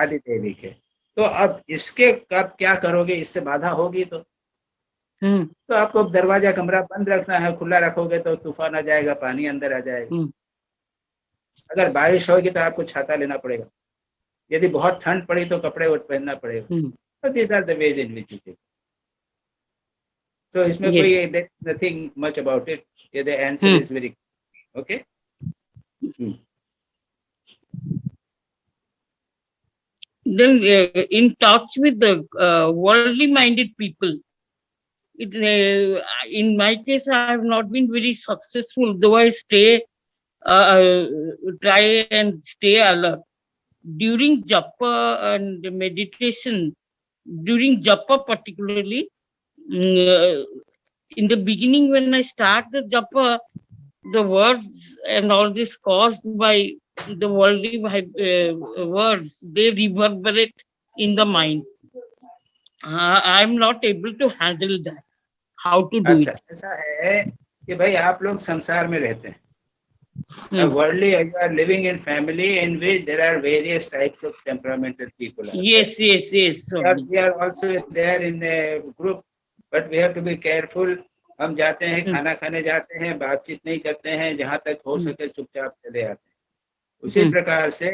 आदि दैविक है। तो अब इसके कब क्या करोगे, इससे बाधा होगी तो आपको दरवाजा कमरा बंद रखना है, खुला रखोगे तो तूफान आ जाएगा, पानी अंदर आ जाएगा। अगर बारिश होगी तो आपको छाता लेना पड़ेगा, यदि बहुत ठंड पड़ी तो कपड़े पहनना पड़ेगा। तो this are the ways in which you take. So इसमें कोई nothing much about it, the answer is very okay. Then in touch with the worldly minded people, in my case I have not been very successful, though I try and stay alert during japa and meditation. During japa particularly, in the beginning when I start the japa, the words and all this caused by the worldly words, they reverberate in the mind. I'm not able to handle that. How to do it? ऐसा है कि भाई आप लोग संसार में रहते हैं, worldly, you are living in family in which there are various types of temperamental people. Yes. We are also there in a group, but we have to be careful. हम जाते हैं, खाना खाने जाते हैं, बातचीत नहीं करते हैं, जहाँ तक हो सके चुपचाप चले आते हैं। उसी प्रकार से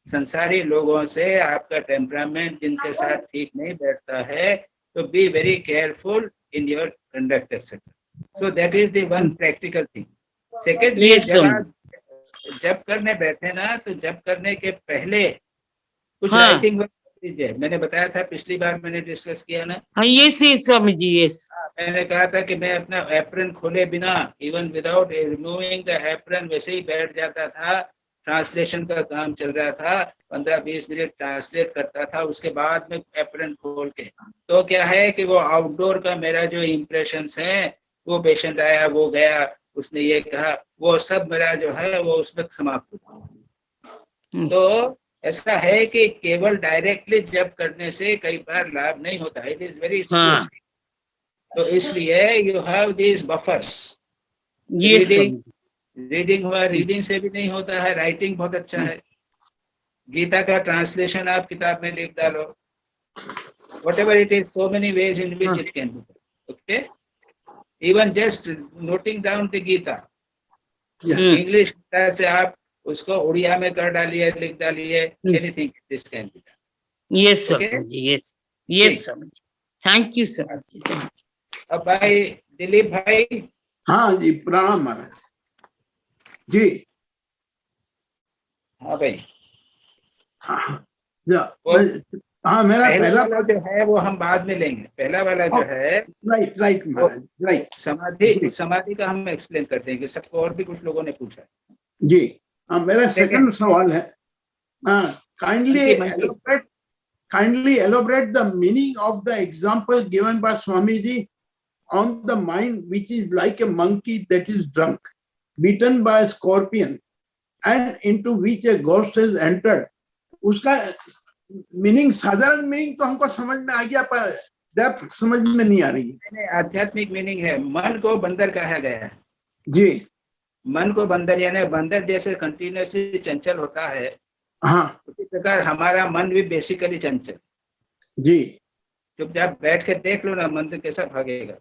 संसारी लोगों से आपका टेम्परामेंट जिनके साथ ठीक नहीं बैठता है, तो B very careful in your conduct etcetera. So that is the one practical thing. Secondly, जब करने बैठे ना, तो जब करने के पहले कुछ राइटिंग कीजिए। मैंने बताया था पिछली बार, मैंने डिस्कस किया ना। Yes Swami ji, yes. मैंने कहा था कि मैं अपना एप्रन खोले बिना, even without removing the apron, वैसे ही बैठ जाता था। ट्रांसलेशन का काम चल रहा था, 15-20 मिनट ट्रांसलेट करता था, उसके बाद में एप्रन खोल के। तो क्या है कि वो आउटडोर का मेरा जो इम्प्रेशंस है, वो पेशेंट आया, वो गया, उसने ये कहा, वो सब मेरा जो है वो उसमें समाप्त होता। तो ऐसा है कि केवल डायरेक्टली जब करने से कई बार लाभ नहीं होता। इट इज वेरी तो इसलिए you have these buffers. Yes, sir. Reading हुआ, रीडिंग से भी नहीं होता है, राइटिंग बहुत अच्छा है। गीता का ट्रांसलेशन आप किताब में लिख डालो, whatever it is, so many ways in which it can be done. Okay, even just noting down the Gita, English से आप उसको उड़िया में कर डालिए, लिख डालिए, anything this can be done. Yes, sir. Okay? Yes, yes, sir. Thank you, sir. अब भाई दिलीप भाई। हाँ जी, प्रणाम महाराज जी। हाँ भाई, हाँ मेरा पहला वाला जो है वो हम बाद में लेंगे। पहला वाला जो है, राइट महाराज, राइट, समाधि का हम एक्सप्लेन करते हैं कि सबको, और भी कुछ लोगों ने पूछा जी। हाँ, मेरा सेकंड सवाल है, kindly elaborate the meaning of the example given by Swamiji on the mind which is like a monkey that is drunk, beaten by a scorpion, and into which a ghost has entered. उसका meaning, साधारण meaning तो हमको समझ में आ गया, पर depth समझ में नहीं आ रही है। आध्यात्मिक मीनिंग है, मन को बंदर कहा गया है जी। मन को बंदर, यानी बंदर जैसे कंटिन्यूसली चंचल होता है, हाँ, उसी प्रकार हमारा मन भी बेसिकली चंचल जी। चुपचाप बैठ के देख लो ना, बंदर कैसा भागेगा।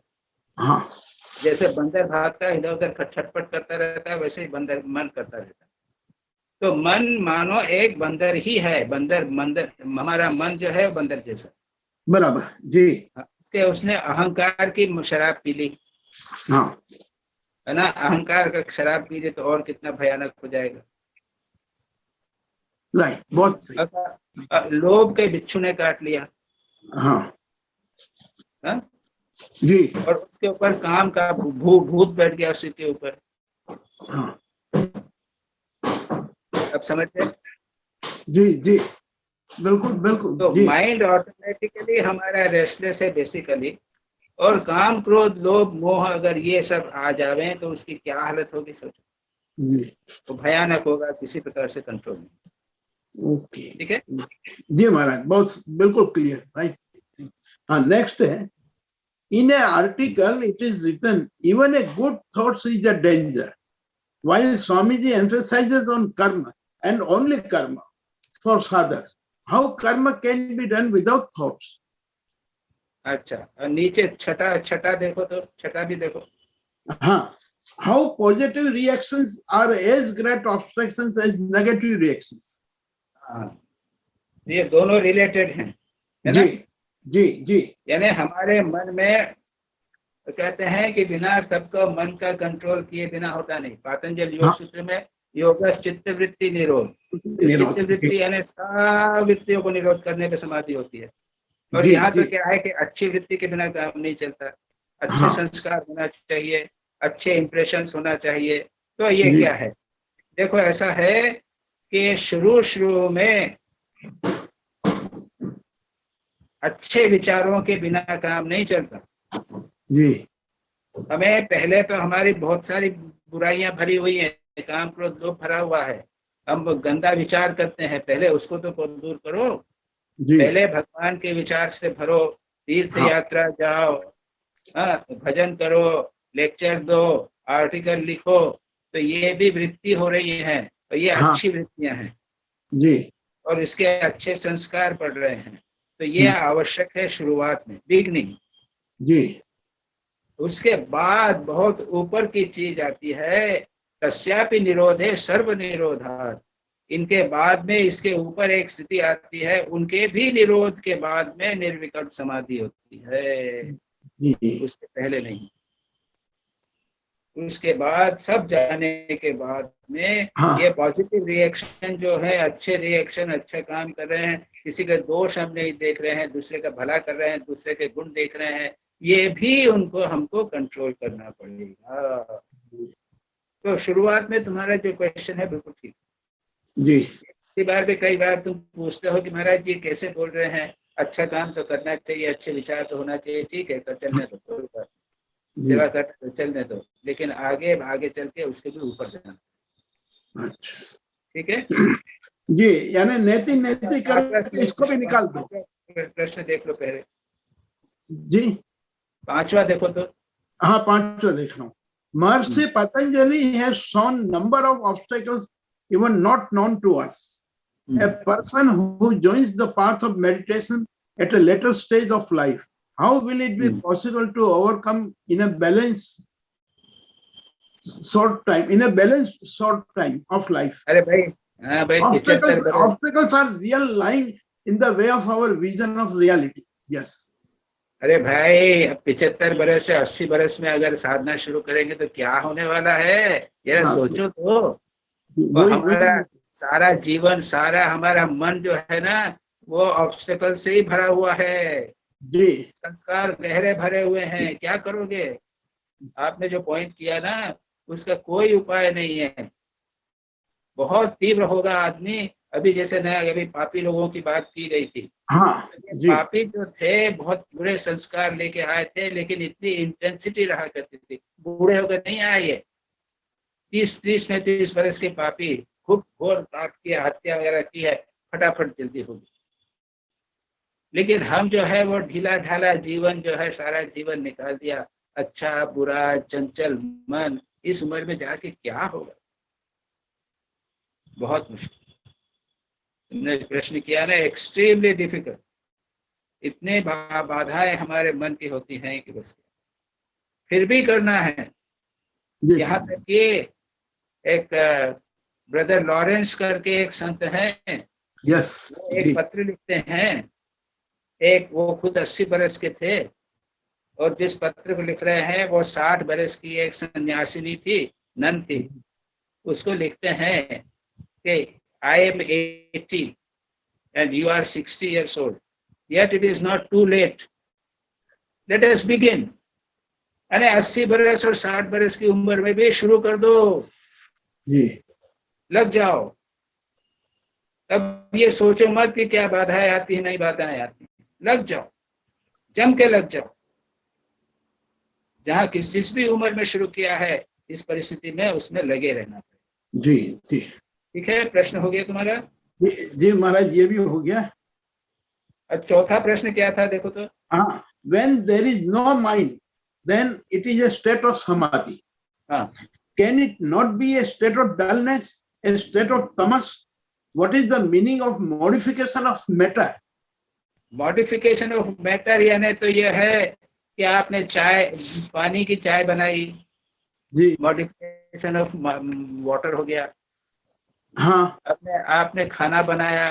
हाँ, जैसे बंदर भागता है, इधर उधर छटपट करता रहता है, वैसे ही बंदर मन करता रहता है। तो मन मानो एक बंदर ही है, बंदर हमारा मन जो है बंदर जैसा। बराबर जी। उसने अहंकार की शराब पी ली, हाँ है ना, अहंकार का शराब पी ली तो और कितना भयानक हो जाएगा। राइट, बहुत सही। लोभ के बिच्छू ने काट लिया, हाँ जी, और उसके ऊपर काम का भूत बैठ गया उसी के ऊपर। हाँ, अब समझ गए? जी जी, बिल्कुल बिल्कुल। तो माइंड ऑटोमेटिकली हमारा रेस्टलेस है बेसिकली, और काम क्रोध लोभ मोह अगर ये सब आ जावे तो उसकी क्या हालत होगी सोचो जी। तो भयानक होगा, किसी प्रकार से कंट्रोल नहीं। ओके, ठीक है जी महाराज, बहुत बिल्कुल क्लियर। राइट। हाँ, नेक्स्ट है, in a article it is written even a good thoughts is a danger, while Swamiji emphasizes on karma and only karma for sadhaks. How karma can be done without thoughts? अच्छा, और नीचे छठा देखो, तो छठा भी देखो। हाँ, how positive reactions are as great obstructions as negative reactions. हाँ, ये दोनों रिलेटेड हैं, है ना? जी जी। यानी हमारे मन में कहते हैं कि बिना सबको मन का कंट्रोल किए बिना होता नहीं। पातंजल योग सूत्र में योग चित्त वृत्ति निरोध, चित्त वृत्ति यानी सब वृत्तियों को निरोध करने पे समाधि होती है। और यहाँ तो क्या है कि अच्छी वृत्ति के बिना काम नहीं चलता, अच्छे संस्कार होना चाहिए, अच्छे इंप्रेशंस होना चाहिए। तो ये क्या है, देखो ऐसा है कि शुरू में अच्छे विचारों के बिना काम नहीं चलता जी। हमें पहले तो हमारी बहुत सारी बुराइयां भरी हुई हैं, काम क्रोध लोभ भरा हुआ है, हम गंदा विचार करते हैं, पहले उसको तो दूर करो जी। पहले भगवान के विचार से भरो, तीर्थ यात्रा जाओ, भजन करो, लेक्चर दो, आर्टिकल लिखो, तो ये भी वृत्ति हो रही है, और ये अच्छी वृत्तियां हैं जी, और इसके अच्छे संस्कार पड़ रहे हैं। तो ये आवश्यक है शुरुआत में, बिगनिंग जी। उसके बाद बहुत ऊपर की चीज आती है, तस्यापि निरोधे सर्व निरोधात्। इनके बाद में इसके ऊपर एक स्थिति आती है, उनके भी निरोध के बाद में निर्विकल्प समाधि होती है, उसके पहले नहीं। उसके बाद सब जाने के बाद में ये पॉजिटिव रिएक्शन जो है, अच्छे रिएक्शन, अच्छा काम कर रहे हैं, किसी का दोष हम नहीं देख रहे हैं, दूसरे का भला कर रहे हैं, दूसरे के गुण देख रहे हैं, ये भी उनको हमको कंट्रोल करना पड़ेगा। तो शुरुआत में तुम्हारा जो क्वेश्चन है बिल्कुल ठीक जी। इसी बार भी कई बार तुम पूछते हो कि महाराज जी कैसे बोल रहे हैं, अच्छा काम तो करना चाहिए, अच्छे विचार तो होना चाहिए, ठीक है, कर चलने दो, कोई बात, सेवा करना तो चलने दो, लेकिन आगे चल के उसके भी ऊपर जाना। अच्छा, ठीक है जी। यानी नेति करके इसको भी निकाल दो। प्रश्न देख लो पहले जी, 5वां देखो तो। हाँ, 5वां देख रहा हूँ। Maharishi Patanjali has shown number of obstacles even not known to us. A person who joins the path of meditation at a later stage of life, how will it be possible to overcome in a balanced short time of life? अरे भाई, हाँ भाई, 75 बरस, Obstacles are real lying in the way of our vision of reality. Yes. अरे भाई, अब 75 बरस से 80 बरस में अगर साधना शुरू करेंगे तो क्या होने वाला है, जरा हाँ। सोचो तो। वो हमारा सारा जीवन, सारा हमारा मन जो है ना, वो ऑब्स्टेकल से ही भरा हुआ है। जी। संस्कार गहरे भरे हुए हैं, क्या करोगे? आपने जो पॉइंट किया ना, उसका कोई उपाय नहीं है। बहुत तीव्र होगा आदमी। अभी जैसे ना, अभी पापी लोगों की बात की गई थी। हाँ, जी। पापी जो थे बहुत बुरे संस्कार लेके आए थे, लेकिन इतनी इंटेंसिटी रहा करती थी। बूढ़े होकर नहीं आए ये। 30 बरस के पापी, खूब घोर पाप किया, हत्या वगैरह की है, फटाफट जल्दी होगी। लेकिन हम जो है वो ढीला ढाला जीवन जो है, सारा जीवन निकाल दिया। अच्छा बुरा चंचल मन, इस उम्र में जाके क्या होगा? बहुत मुश्किल। तुमने प्रश्न किया ना, एक्सट्रीमली डिफिकल्ट। इतने बाधाएं हमारे मन की होती हैं कि बस फिर भी करना है। यहाँ तक कि एक ब्रदर लॉरेंस करके एक संत हैं, यस, एक पत्र लिखते हैं। एक वो खुद 80 बरस के थे, और जिस पत्र को लिख रहे हैं वो 60 बरस की एक सन्यासिनी थी, नन थी। उसको लिखते हैं कि I am 80 and you are 60 years old. Yet it is not too late. Let us begin. अरे 80 बरस और 60 बरस की उम्र में भी शुरू कर दो जी। लग जाओ। तब ये सोचो मत कि क्या बाधाएं आती है, नहीं बाधाएं आती, लग जाओ, जम के लग जाओ। जहाँ जिस भी उम्र में शुरू किया है, इस परिस्थिति में उसमें लगे रहना। जी जी, ठीक है। प्रश्न हो गया तुम्हारा? जी महाराज, ये भी हो गया। अब चौथा प्रश्न क्या था, देखो तो। हाँ, when there is no mind, then it is a state of samadhi. हाँ, Can it not be a state of dullness, a state of tamas? What is the meaning of modification of matter? Modification of matter यानी तो ये है कि आपने पानी की चाय बनाई, जी। मॉडिफिकेशन ऑफ वाटर हो गया। हाँ, आपने खाना बनाया,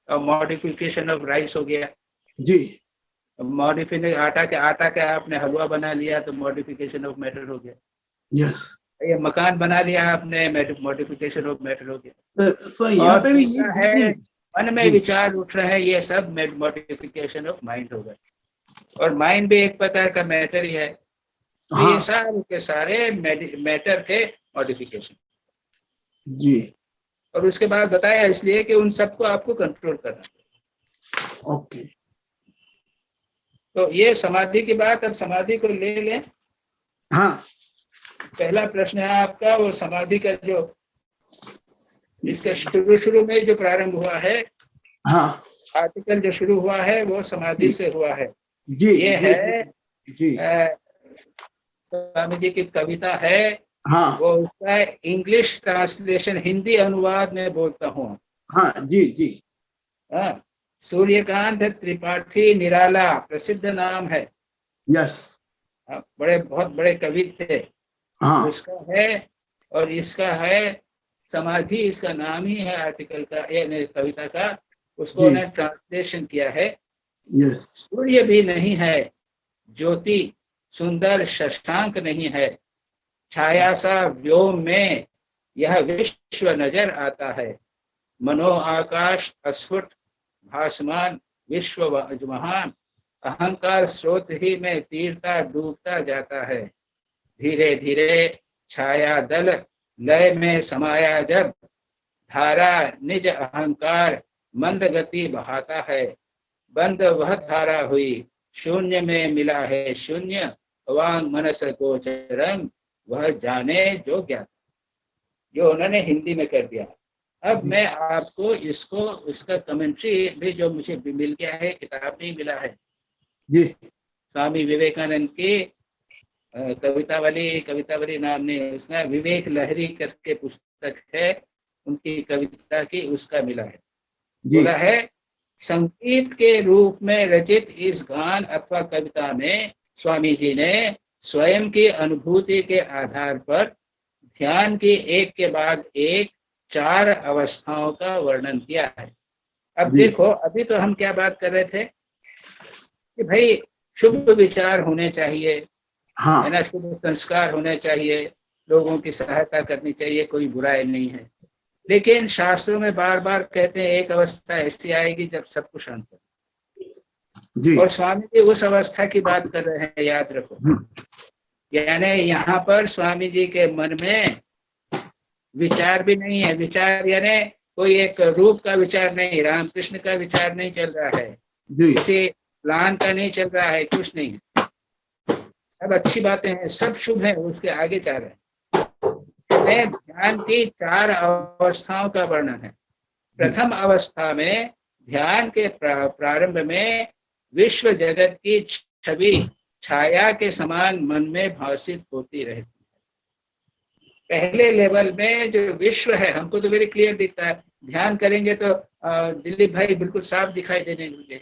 और मॉडिफिकेशन ऑफ राइस हो गया। जी। मॉडिफिकेशन आटा का आपने हलवा बना लिया, तो मॉडिफिकेशन ऑफ मैटर हो गया। यस। ये मकान बना लिया आपने, मॉडिफिकेशन ऑफ मैटर हो गया। तो यहाँ पे भी है, मन में विचार उठ रहे हैं, ये सब मॉडिफिकेशन ऑफ माइंड होगा। और माइंड भी एक प्रकार का मैटर ही है। तो ये सारे के सारे मैटर के मॉडिफिकेशन। जी। और उसके बाद बताया इसलिए कि उन सबको आपको कंट्रोल करना। ओके। तो ये समाधि की बात। अब समाधि को ले लें। हाँ, पहला प्रश्न है आपका, वो समाधि का जो इसका शुरू में जो प्रारंभ हुआ है, हाँ, आर्टिकल जो शुरू हुआ है वो समाधि से हुआ है। जी। ये जी, है जी। स्वामी जी की कविता है। हाँ, वो उसका इंग्लिश ट्रांसलेशन, हिंदी अनुवाद में बोलता हूँ। हाँ, जी जी। हाँ, सूर्यकांत त्रिपाठी निराला प्रसिद्ध नाम है। यस। बहुत बड़े कवि थे। हाँ, उसका है, और इसका है समाधि, इसका नाम ही है आर्टिकल का, कविता का। उसको उन्होंने ट्रांसलेशन किया है। यस। सूर्य भी नहीं है, ज्योति सुंदर शशांक नहीं है, छाया सा व्योम में यह विश्व नजर आता है। मनो आकाश अस्फुट भासमान विश्व महान, अहंकार स्रोत ही में तीरता डूबता जाता है। धीरे धीरे छाया दल लय में समाया जब, धारा निज अहंकार मंद गति बहाता है। बंद वह धारा हुई, शून्य में मिला है शून्य, वांग मनस गोचरम वह जाने जो ज्ञाता। जो उन्होंने हिंदी में कर दिया। अब मैं आपको इसका कमेंट्री भी जो मुझे मिल गया है, किताब नहीं मिला है, जी। स्वामी विवेकानंद की कवितावली नाम नहीं, उसका विवेक लहरी करके पुस्तक है उनकी कविता की, उसका मिला है। बोला है संगीत के रूप में रचित इस गान अथवा कविता में स्वामी जी ने स्वयं की अनुभूति के आधार पर ध्यान की एक के बाद एक 4 अवस्थाओं का वर्णन किया है। अब देखो, अभी तो हम क्या बात कर रहे थे कि भाई शुभ विचार होने चाहिए, है ना, शुभ संस्कार होने चाहिए, लोगों की सहायता करनी चाहिए, कोई बुराई नहीं है। लेकिन शास्त्रों में बार बार कहते हैं एक अवस्था ऐसी आएगी जब सब कुछ शांत हो। और स्वामी जी उस अवस्था की बात कर रहे हैं, याद रखो। यानी यहाँ पर स्वामी जी के मन में विचार भी नहीं है। विचार यानी कोई एक रूप का विचार नहीं, रामकृष्ण का विचार नहीं चल रहा है, किसी प्लान का नहीं चल रहा है, कुछ नहीं है। सब अच्छी बातें हैं, सब शुभ है, उसके आगे जा रहे हैं। ध्यान की 4 अवस्थाओं का वर्णन है। प्रथम अवस्था में ध्यान के प्रारंभ में विश्व जगत की छवि छाया के समान मन में भासित होती रहती है। पहले लेवल में जो विश्व है हमको तो वेरी क्लियर दिखता है। ध्यान करेंगे तो दिलीप भाई बिल्कुल साफ दिखाई देने लगे,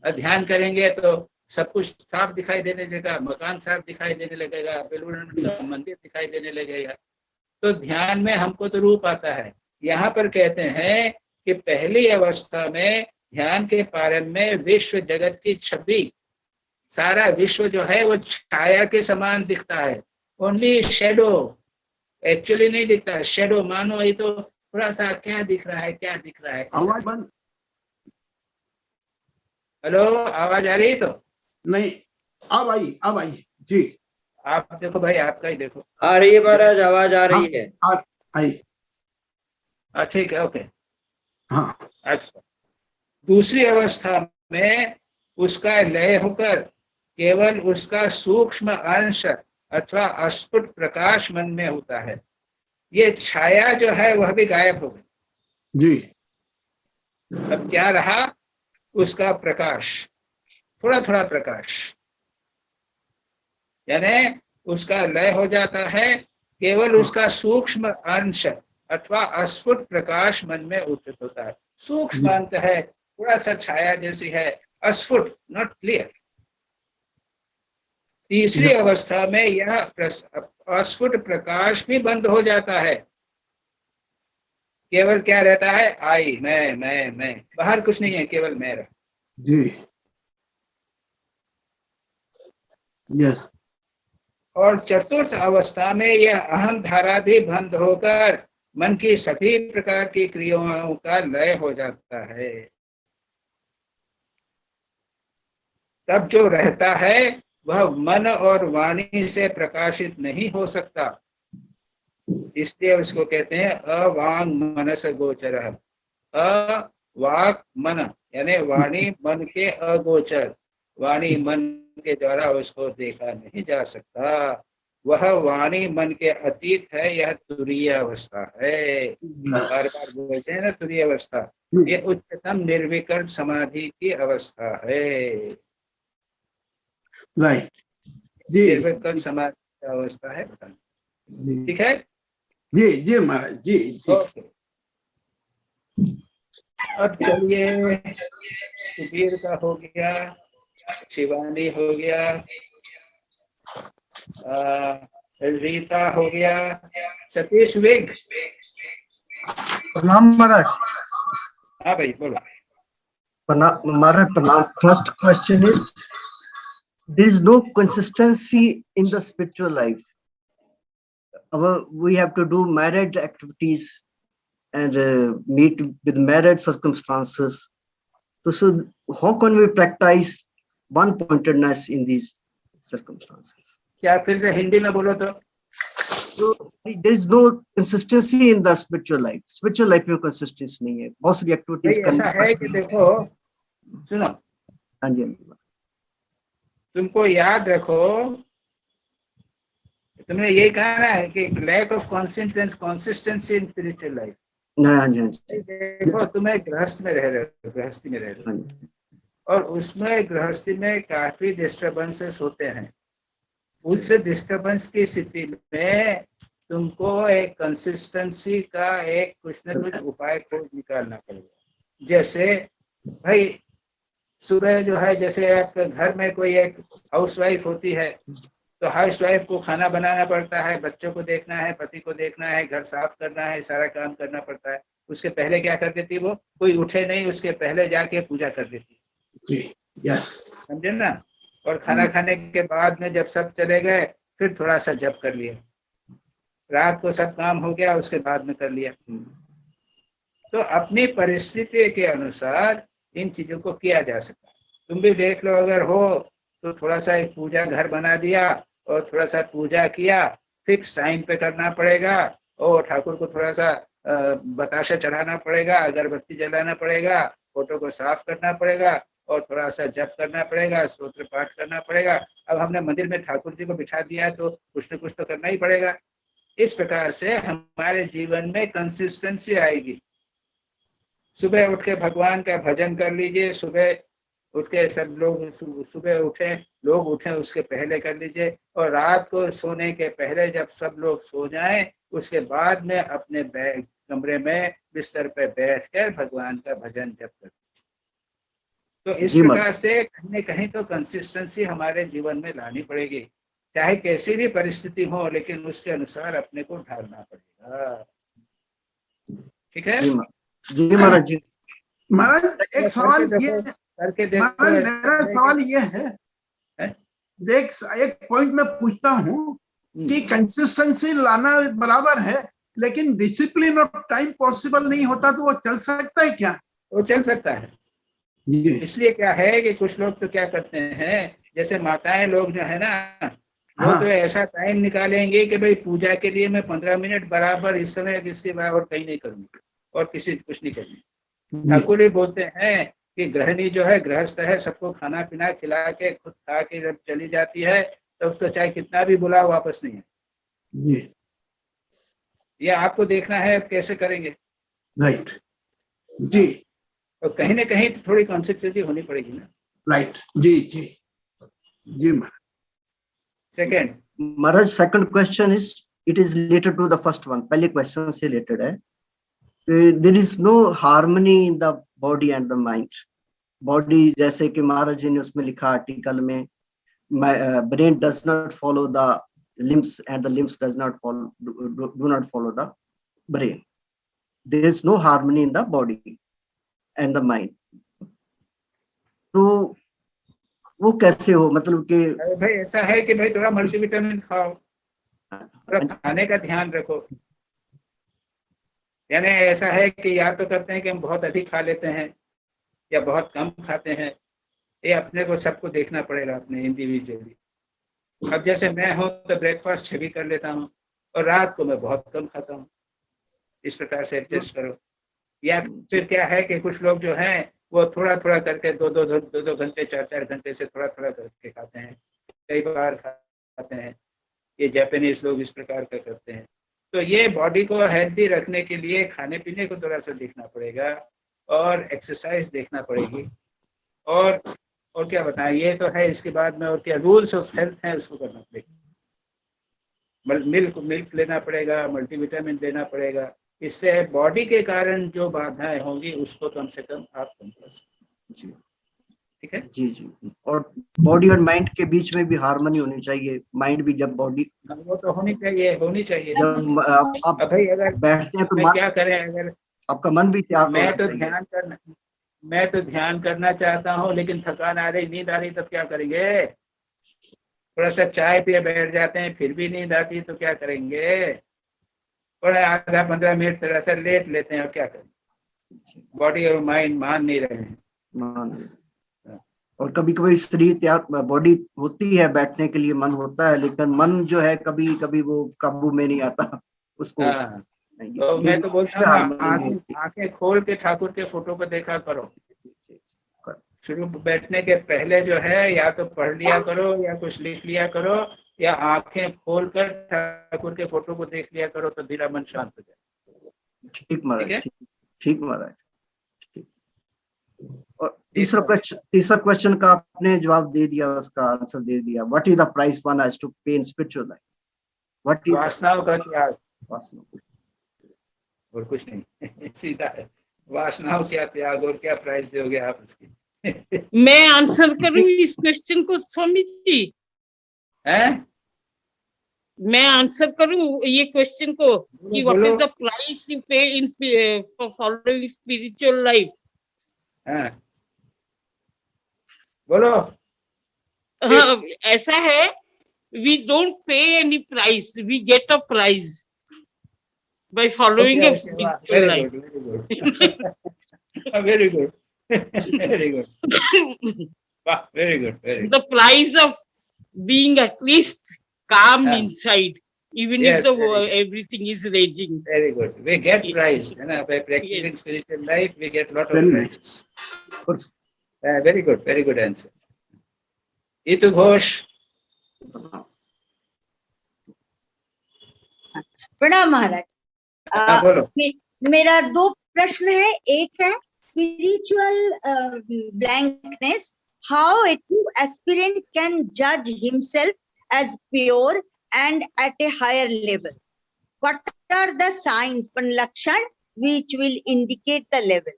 ध्यान करेंगे तो सब कुछ साफ दिखाई देने लगेगा, मकान साफ दिखाई देने लगेगा, बेलूर का मंदिर दिखाई देने लगेगा। तो ध्यान में हमको तो रूप आता है। यहाँ पर कहते हैं कि पहली अवस्था में ध्यान के प्रारंभ में विश्व जगत की छवि, सारा विश्व जो है वो छाया के समान दिखता है। ओनली शेडो, एक्चुअली नहीं दिखता है, शेडो मानो ये तो थोड़ा सा क्या दिख रहा है, क्या दिख रहा है। आवाज बंद। हेलो, आवाज आ रही? तो नहीं, अब आई जी। आप देखो भाई, आपका ही देखो। आ रही है महाराज, आवाज आ रही है। आई। ठीक है, ओके। हाँ। अच्छा, दूसरी अवस्था में उसका लय होकर केवल उसका सूक्ष्म अंश अथवा अस्फुट प्रकाश मन में होता है। ये छाया जो है वह भी गायब हो गई जी। अब क्या रहा? उसका प्रकाश, थोड़ा थोड़ा प्रकाश, यानी उसका लय हो जाता है। केवल उसका सूक्ष्म अंश अथवा अस्फुट प्रकाश मन में उदित होता है। सूक्ष्म अंश है, थोड़ा सा छाया जैसी है, अस्फुट, नॉट क्लियर। तीसरी अवस्था में यह अस्फुट प्रकाश भी बंद हो जाता है। केवल क्या रहता है? आई, मैं, बाहर कुछ नहीं है, केवल मैं रहा जी। यस। और चतुर्थ अवस्था में यह अहम धारा भी बंद होकर मन की सभी प्रकार की क्रियाओं का लय हो जाता है। तब जो रहता है वह मन और वाणी से प्रकाशित नहीं हो सकता, इसलिए उसको कहते हैं अवांग मनस गोचर। अवाक मन यानी वाणी मन के अगोचर, वाणी मन के द्वारा उसको देखा नहीं जा सकता। वह वाणी मन के अतीत है, यह तुरीय अवस्था है। बार बार बोलते हैं ना तुरीय अवस्था, ये उच्चतम निर्विकल्प समाधि की अवस्था है। राइट जी। निर्विकल्प समाधि की अवस्था है, ठीक है जी महाराज जी। ओके। अब चलिए, सुबीर का हो गया, शिवानी हो गया, रीता हो गया, सतीश विग। प्रणाम महाराज। हाँ भाई बोलो। महाराज प्रणाम। First question is, there is no consistency in the spiritual life. We have to do married activities and meet with married circumstances. So how can we practice one-pointedness in these circumstances? क्या फिर से हिंदी में बोलो तो? So there is no consistency in the spiritual life. Spiritual life में consistency नहीं है, बहुत सारी activities ऐसा है कि देखो, सुनो, हाँ जी, तुमको याद रखो, तुमने यही कहा ना कि lack of consistency in spiritual life. हाँ जी, हाँ जी। देखो, तुम्हें गृहस्थ में रह रहे हो, गृहस्थी में रह रहे हो, और उसमें गृहस्थी में काफी डिस्टर्बेंसेस होते हैं। उस डिस्टरबेंस की स्थिति में तुमको एक कंसिस्टेंसी का एक कुछ न कुछ उपाय खोज निकालना पड़ेगा। जैसे भाई सुबह जो है, जैसे आपके घर में कोई एक हाउसवाइफ होती है, तो हाउसवाइफ को खाना बनाना पड़ता है, बच्चों को देखना है, पति को देखना है, घर साफ करना है, सारा काम करना पड़ता है। उसके पहले क्या कर देती वो, कोई उठे नहीं उसके पहले जाके पूजा कर देती, यस, समझे ना। और खाना खाने के बाद में जब सब चले गए फिर थोड़ा सा जप कर लिया, रात को सब काम हो गया उसके बाद में कर लिया। तो अपनी परिस्थिति के अनुसार इन चीजों को किया जा सकता है। तुम भी देख लो, अगर हो तो थोड़ा सा एक पूजा घर बना दिया और थोड़ा सा पूजा किया, फिक्स टाइम पे करना पड़ेगा, और ठाकुर को थोड़ा सा बताशा चढ़ाना पड़ेगा, अगरबत्ती जलाना पड़ेगा, फोटो को साफ करना पड़ेगा, और थोड़ा सा जप करना पड़ेगा, स्तोत्र पाठ करना पड़ेगा। अब हमने मंदिर में ठाकुर जी को बिठा दिया है तो कुछ न कुछ तो करना ही पड़ेगा। इस प्रकार से हमारे जीवन में कंसिस्टेंसी आएगी। सुबह उठ के भगवान का भजन कर लीजिए, सुबह उठ के सब लोग सुबह उठे, लोग उठे उसके पहले कर लीजिए, और रात को सोने के पहले जब सब लोग सो जाएं उसके बाद में अपने कमरे में बिस्तर पे बैठकर भगवान का भजन जप कर। तो इस प्रकार से कहीं न कहीं तो कंसिस्टेंसी हमारे जीवन में लानी पड़ेगी, चाहे कैसी भी परिस्थिति हो, लेकिन उसके अनुसार अपने को ढालना पड़ेगा। ठीक है जी महाराज जी। महाराज एक सवाल ये करके देखो, महाराज मेरा सवाल ये है, एक पॉइंट में पूछता हूँ कि कंसिस्टेंसी लाना बराबर है, लेकिन डिसिप्लिन ऑफ टाइम पॉसिबल नहीं होता, तो वो चल सकता है क्या? वो चल सकता है। इसलिए क्या है कि कुछ लोग तो क्या करते हैं, जैसे माताएं लोग जो है ना, वो तो ऐसा टाइम निकालेंगे कि भाई पूजा के लिए मैं 15 मिनट बराबर इस समय किसके और कहीं नहीं करूंगी और किसी कुछ नहीं करूंगी। ठाकुर भी बोलते हैं कि गृहिणी जो है, गृहस्थ है, सबको खाना पीना खिला के खुद खा के जब चली जाती है तो उसको चाहे कितना भी बुलाओ वापस नहीं है जी। ये आपको देखना है अब कैसे करेंगे। राइट जी। और कहीं ना कहीं तो थोड़ी कॉन्सिस्टेंसी होनी पड़ेगी ना। राइट जी जी जी। सेकंड महाराज, second question is, it is related to the first one. पहले क्वेश्चन से रिलेटेड है। There is no harmony in the body and the mind. Body, जैसे कि महाराज जी ने उसमें लिखा आर्टिकल में, brain does not follow the limbs and the limbs does not follow, do not follow the brain. There is no harmony in the body and the mind. तो वो कैसे हो, मतलब कि भाई ऐसा है कि भाई थोड़ा मल्टीविटामिन खाओ, थोड़ा खाने का ध्यान रखो। यानी ऐसा है कि या तो करते हैं कि हम बहुत अधिक खा लेते हैं या बहुत कम खाते हैं, ये अपने को सबको देखना पड़ेगा अपने इंडिविजुअली। अब जैसे मैं हूँ तो ब्रेकफास्ट हेवी कर लेता हूँ और रात को मैं बहुत कम खाता हूँ, इस प्रकार से एडजस्ट करो। या फिर क्या है कि कुछ लोग जो हैं वो थोड़ा थोड़ा करके दो घंटे 4 घंटे से थोड़ा थोड़ा करके खाते हैं, कई बार खाते हैं। ये जापानीज लोग इस प्रकार का करते हैं। तो ये बॉडी को हेल्दी रखने के लिए खाने पीने को थोड़ा सा देखना पड़ेगा और एक्सरसाइज देखना पड़ेगी। और क्या बताएं, ये तो है। इसके बाद में और क्या रूल्स ऑफ हेल्थ है उसको करना पड़ेगा। मिल्क लेना पड़ेगा, मल्टीविटामिन लेना पड़ेगा। इससे बॉडी के कारण जो बाधाएं होंगी उसको कम से कम आप कम कर सकते हैं। ठीक है जी जी। और बॉडी और माइंड के बीच में भी हार्मनी होनी चाहिए। माइंड भी, जब बॉडी, वो तो होनी चाहिए। जब आप भाई अगर बैठते हैं तो क्या करें, अगर आपका मन भी त्याग, मैं तो ध्यान करना चाहता हूँ लेकिन थकान आ रही, नींद आ रही, तब क्या करेंगे? थोड़ा सा चाय पिए बैठ जाते हैं फिर भी नींद आती तो क्या करेंगे? थोड़ा आधा 15 मिनट थोड़ा सा लेट लेते हैं और क्या करें? बॉडी और माइंड मान नहीं रहे हैं। और कभी कभी शरीर त्याग, बॉडी होती है बैठने के लिए, मन होता है, लेकिन मन जो है कभी कभी वो काबू में नहीं आता उसको। तो मैं तो बोलता हूँ आंखें खोल के ठाकुर के फोटो को देखा करो। शुरू बैठने के पहले जो है या तो पढ़ लिया करो या कुछ लिख लिया करो, या आंखें खोलकर ठाकुर के फोटो को देख लिया करो, तो धीरा मन शांत हो जाए। ठीक महाराज, ठीक महाराज। और तीसरा क्वेश्चन का आपने जवाब दे दिया, उसका आंसर दे दिया. What is the price one has to pay in spiritual life? What is वासनाओं का त्याग वासना? और कुछ नहीं. सीधा है. वासनाओं क्या त्याग और क्या प्राइस दोगे आप उसकी? मैं आंसर करूं इस क्वेश्चन को स्वामी जी? हैं? मैं आंसर करूं ये क्वेश्चन को कि what is the price you pay in for following spiritual life? हाँ, बोलो. हाँ, ऐसा है, we don't pay any price, we get a prize by following a spiritual life. Very good. Very good. Wow, very good. Very good. The price of being at least calm Yeah. inside, even Yes, if the very good. everything is raging. Very good. We get prize. By practicing spiritual life, we get lot of prizes. Very good. Very good answer. Itu Ghosh. प्रणाम महाराज. बोलो. मेरा दो प्रश्न है. एक है spiritual blankness, how a true aspirant can judge himself as pure and at a higher level? What are the signs, lakshan, which will indicate the level?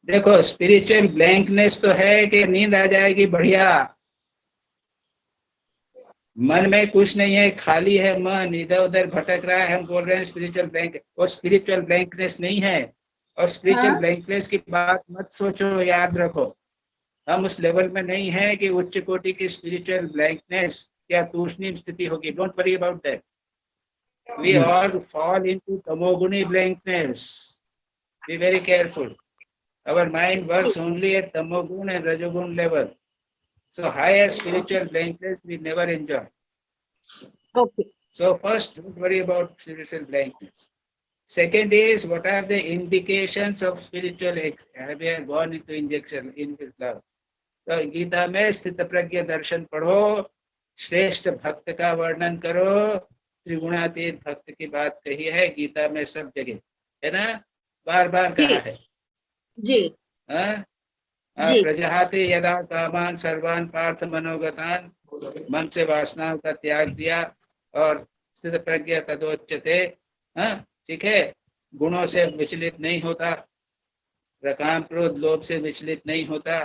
देखो, spiritual blankness तो है कि नींद आ जाएगी बढ़िया, मन में कुछ नहीं है, खाली है मन, इधर उधर भटक रहा है, हम बोल रहे हैं स्पिरिचुअल ब्लैंक. और स्पिरिचुअल ब्लैंकनेस नहीं है. और स्पिरिचुअल ब्लैंकनेस की बात मत सोचो, याद रखो, हम उस लेवल में नहीं है कि उच्च कोटि की स्पिरिचुअल ब्लैंकनेस या तूष्णीम स्थिति होगी. Don't worry about that. We all fall into तमोगुणी blankness. Be very careful. Our mind works only at tamogun and rajogun level. So higher spiritual blankness we never enjoy. Okay. So first, don't worry about spiritual blankness. Second is, what are the indications of spiritual we are gone into injection in his love. तो गीता में स्थित प्रज्ञ दर्शन पढ़ो, श्रेष्ठ भक्त का वर्णन करो, त्रिगुणातीत भक्त की बात कही है गीता में सब जगह, है ना, बार बार कहा है जी. प्रजहाते यदा कामान सर्वान पार्थ मनोगतान, मन से वासनाओं का त्याग दिया और स्थित प्रज्ञ तदोच्यते. ठीक है, गुणों से विचलित नहीं होता, काम क्रोध लोभ से विचलित नहीं होता.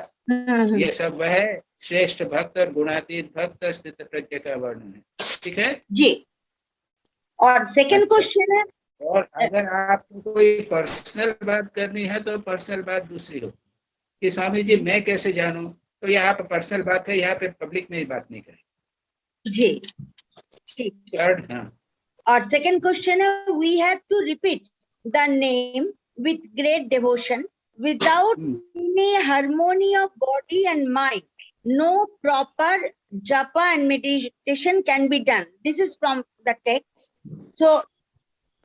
ये सब वह श्रेष्ठ भक्त और गुणातीत भक्त स्थित प्रज्ञ का वर्णन है. ठीक है जी. और सेकंड क्वेश्चन है, और अगर आपको कोई पर्सनल बात करनी है तो पर्सनल बात दूसरी हो कि स्वामी जी मैं कैसे जानूं, तो यहाँ पे पर्सनल बात है, यहाँ पे पब्लिक में ही बात नहीं करें. जी ठीक है. और सेकंड क्वेश्चन है, we have to repeat the name with great devotion without any harmony of body and mind. No proper japa and meditation can be done. This is from the text. So,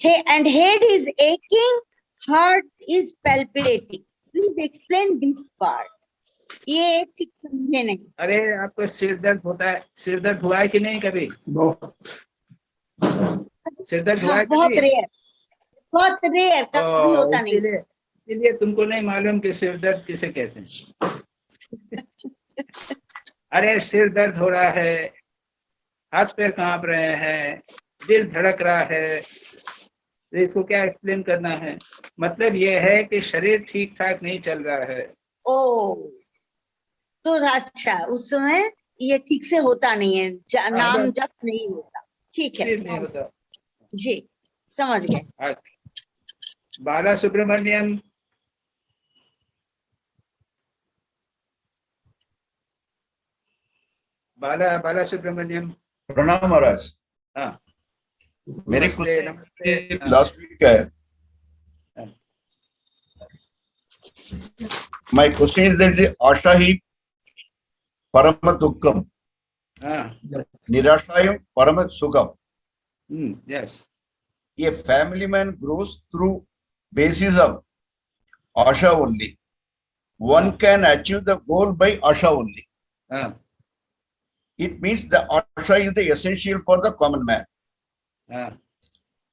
and head is aching, heart is palpitating. Please explain this part. ये ठीक समझे नहीं. अरे आपको सिर दर्द होता है, सिर दर्द हुआ है कि नहीं कभी? सिर दर्द हुआ है? बहुत रेयर, कभी होता नहीं. इसीलिए तुमको नहीं मालूम कि सिर दर्द किसे कहते हैं. अरे सिर दर्द हो रहा है, हाथ पैर कांप रहे हैं, दिल धड़क रहा है, तो इसको क्या एक्सप्लेन करना है? मतलब ये है कि शरीर ठीक ठाक नहीं चल रहा है. ओ, तो अच्छा, उस समय ये ठीक से होता नहीं है, नाम जप नहीं होता. ठीक है, नहीं होता. जी समझ गए. बाला सुब्रमण्यम. बाला सुब्रमण्यम. प्रणाम महाराज. हाँ, मेरे क्वेश्चन लास्ट वीक का है. My question is that आशा ही परम दुखम, निराशायम परम सुखम. Yes. A family man grows through basis of asha only. One can achieve the goal by asha only. It means the asha is the essential for the common man.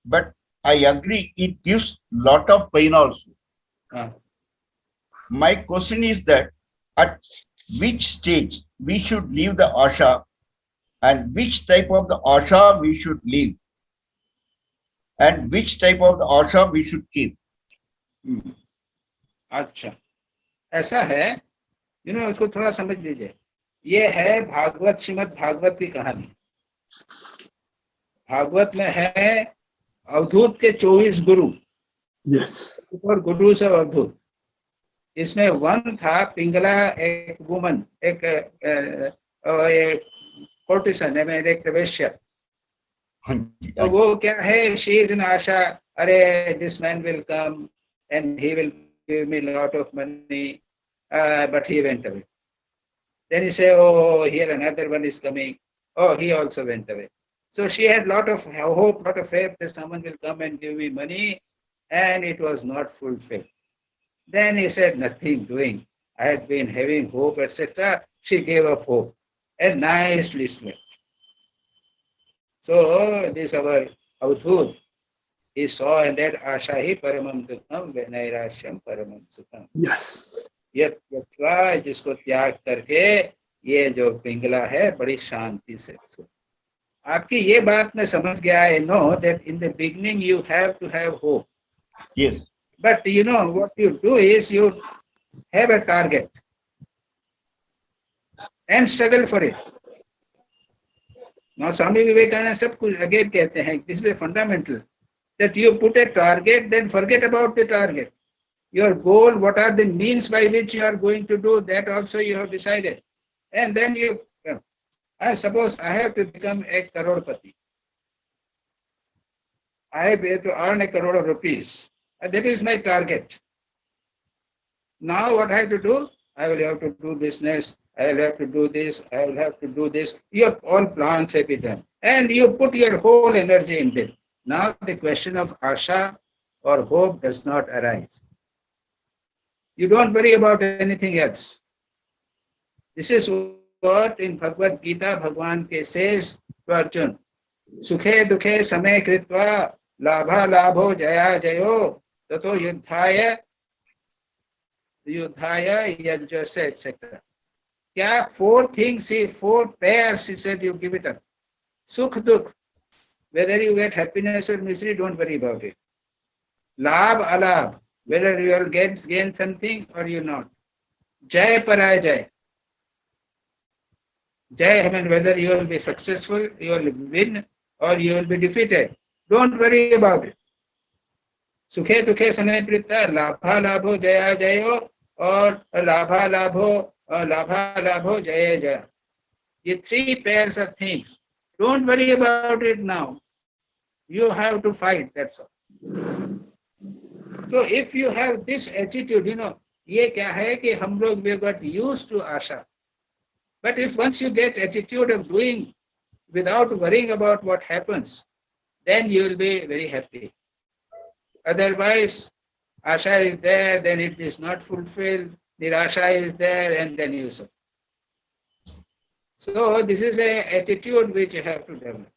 But I agree, it gives lot of pain also. my question is that at which stage we should leave the asha and which type of the asha we should leave and which type of the asha we should keep. अच्छा, ऐसा है, इसको थोड़ा समझ लीजिए. ये है भागवत, श्रीमद् भागवत की कहानी. भागवत में है अवधूत के 24 गुरु. Yes. और गुरु से अवधूत. इसमें वन था पिंगला, एक वुमन, एक कोर्टिसन, एक वेश्या. तो वो क्या है, शी इज इन आशा, अरे this man will come and he will give me lot of money, but he went away. Then he say, oh, here another one is coming. Oh, he also went away. So she had lot of hope, lot of faith that someone will come and give me money, and it was not fulfilled. Then he said, nothing doing. I had been having hope, etc. She gave up hope and nicely slept. So this our Avadhut, he saw in that Ashahi Paramam Dukam Venairashyam Paramam Sukham. Yes. यत्वा जिसको त्याग करके ये जो पिंगला है बड़ी शांति से. आपकी ये बात मैं समझ गया. I know that in the beginning you have to have hope. Yes. But what you do is you have a target and struggle for it. Now Swami Vivekananda सब कुछ again कहते हैं, this is a fundamental, that you put a target, then forget about the target. Your goal, what are the means by which you are going to do, that also you have decided. And then I suppose I have to become a crorepati. I have to earn 1 crore of rupees. And that is my target. Now what I have to do? I will have to do business. I will have to do this. I will have to do this. Your all plans have been done. And you put your whole energy in it. Now the question of asha or hope does not arise. You don't worry about anything else. This is what in Bhagavad Gita Bhagwan says to Arjuna. Sukhe dukhe samay kritva labha labho jaya jayo tato yudhaya yajjase etc. Kya 4 things, 4 pairs, he said, you give it up. Sukh dukh, whether you get happiness or misery, don't worry about it. Labh alabh, whether you will gain something or you not. Jai parajay. Jai, I mean whether you will be successful, you will win or you will be defeated. Don't worry about it. Sukhe dukhe samay prita, labha labho jaya jayo or labha labho jaya jaya. The 3 pairs of things. Don't worry about it now. You have to fight, that's all. So if you have this attitude, ये क्या है कि हम लोग we got used to asha. But if once you get attitude of doing without worrying about what happens, then you will be very happy. Otherwise, asha is there, then it is not fulfilled. Nirasha is there, and then you suffer. So this is an attitude which you have to develop.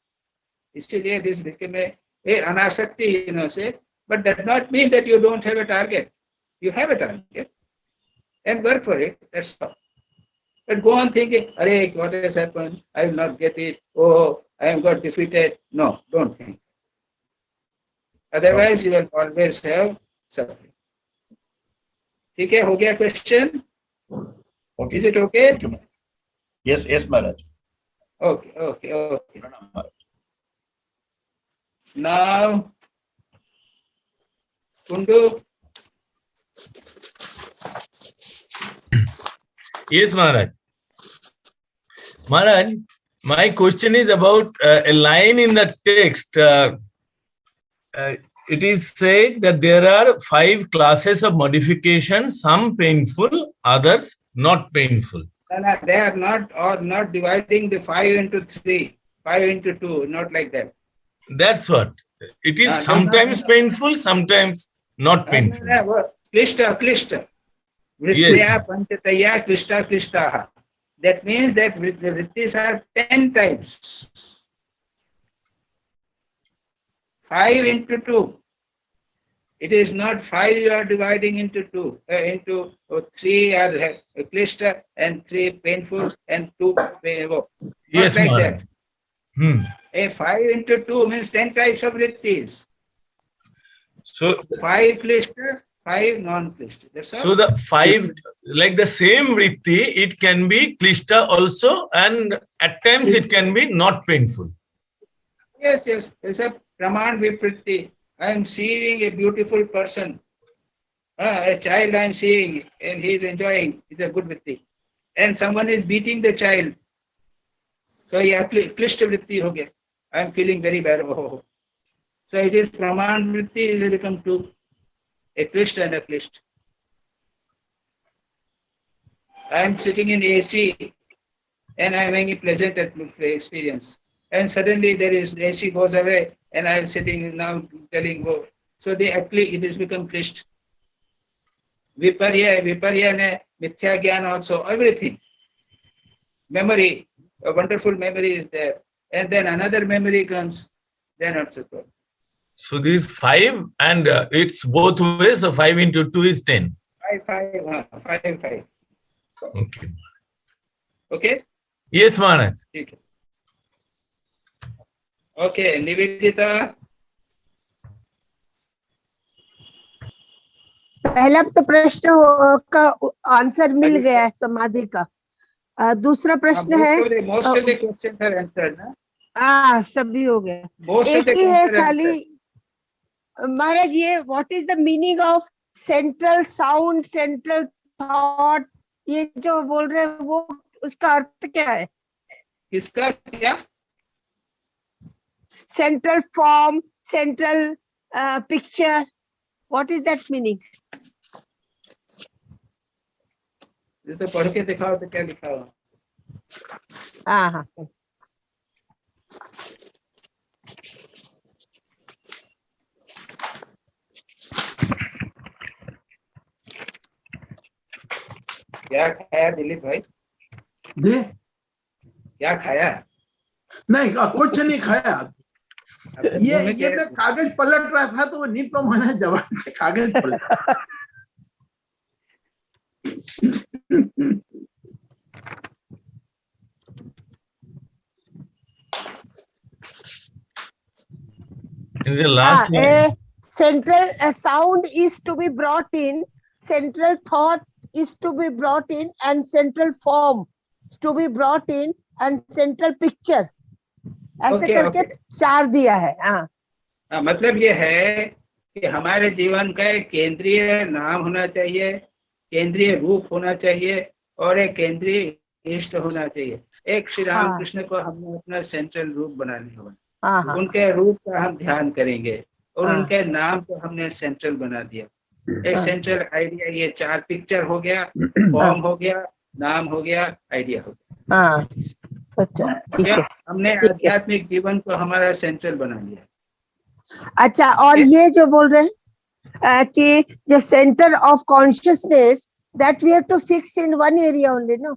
इसलिए this became a anasakti, say. But that does not mean that you don't have a target. You have a target and work for it. That's all. But go on thinking, "Arey, what has happened? I will not get it. Oh, I have got defeated." No, don't think. Otherwise, you will always have suffering. ठीक है, हो गया question? Okay. Is it okay? Yes, Maharaj. Okay. Now, Kundu. Yes, Maharaj. Maharaj, my question is about a line in the text. It is said that there are 5 classes of modification, some painful, others not painful. No, they are not dividing the 5 into 3, 5 into 2, not like that. That's what. It is sometimes painful, sometimes not painful. Klishta. Vrittya panchataya klishta. That means that the vrittis are 10 types. 5 into 2. It is not 5 you are dividing into 2, into 3 are klishta and 3 painful and 2 not Yes, like Maharaj. that. A 5 into 2 means 10 types of vrittis. So 5 klishta, 5 non-klishta. That's all. So the 5, like the same vritti, it can be klishta also, and at times it can be not painful. Yes, yes. It's a praman vipritti. I am seeing a beautiful person. A child I am seeing and he is enjoying. It's a good vritti. And someone is beating the child. So yeah, klishta vritti ho gaya. I am feeling very bad. Oh. So it is praman vritti is become 2. A klishta and a klishta. I am sitting in AC and I am having a pleasant experience. And suddenly there is AC goes away and I am sitting now telling, oh, so it has become klishta. Viparya ne mithya gyan also, everything. Memory, a wonderful memory is there. And then another memory comes, then also problem. So these 5, and it's both ways. So 5 into 2 is 10. 5. Okay. Okay? Yes, Maharaj. Okay, Nivedita. पहला तो प्रश्न का answer मिल गया है समाधि का। दूसरा प्रश्न है, most of the questions are answered, ना? सभी हो गया। Most of the एक ही है questions are खाली महाराज, ये what is the meaning of central sound, central thought, ये जो बोल रहे हैं वो उसका अर्थ क्या है? इसका क्या? Central form, central picture, what is that meaning? जैसे पढ़ के दिखाओ तो क्या लिखा हुआ? हाँ। क्या खाया दिलीप भाई? जी क्या खाया? नहीं, कुछ नहीं खाया। ये मैं कागज पलट रहा था तो वो नहीं तो मैंने जवान से कागज पलट। Is the last one. Central sound is to be brought in, central thought is to be brought in, and central form is to be brought in, and central picture. ऐसे करके 4 दिया है। हाँ, मतलब ये है कि हमारे जीवन का एक केंद्रीय नाम होना चाहिए, केंद्रीय रूप होना चाहिए और एक केंद्रीय इष्ट होना चाहिए। एक श्री राम कृष्ण को हमने अपना सेंट्रल रूप बना लिया हुआ, उनके रूप का हम ध्यान करेंगे और उनके नाम को हमने सेंट्रल बना दिया। एक सेंट्रल आइडिया, ये 4 पिक्चर हो गया, फॉर्म हो गया, नाम हो गया, आइडिया हो गया। अच्छा, ठीक है। हमने आध्यात्मिक जीवन को हमारा सेंट्रल बना लिया। अच्छा, और ये जो बोल रहे हैं कि the center of consciousness that we have to fix in one area only, no?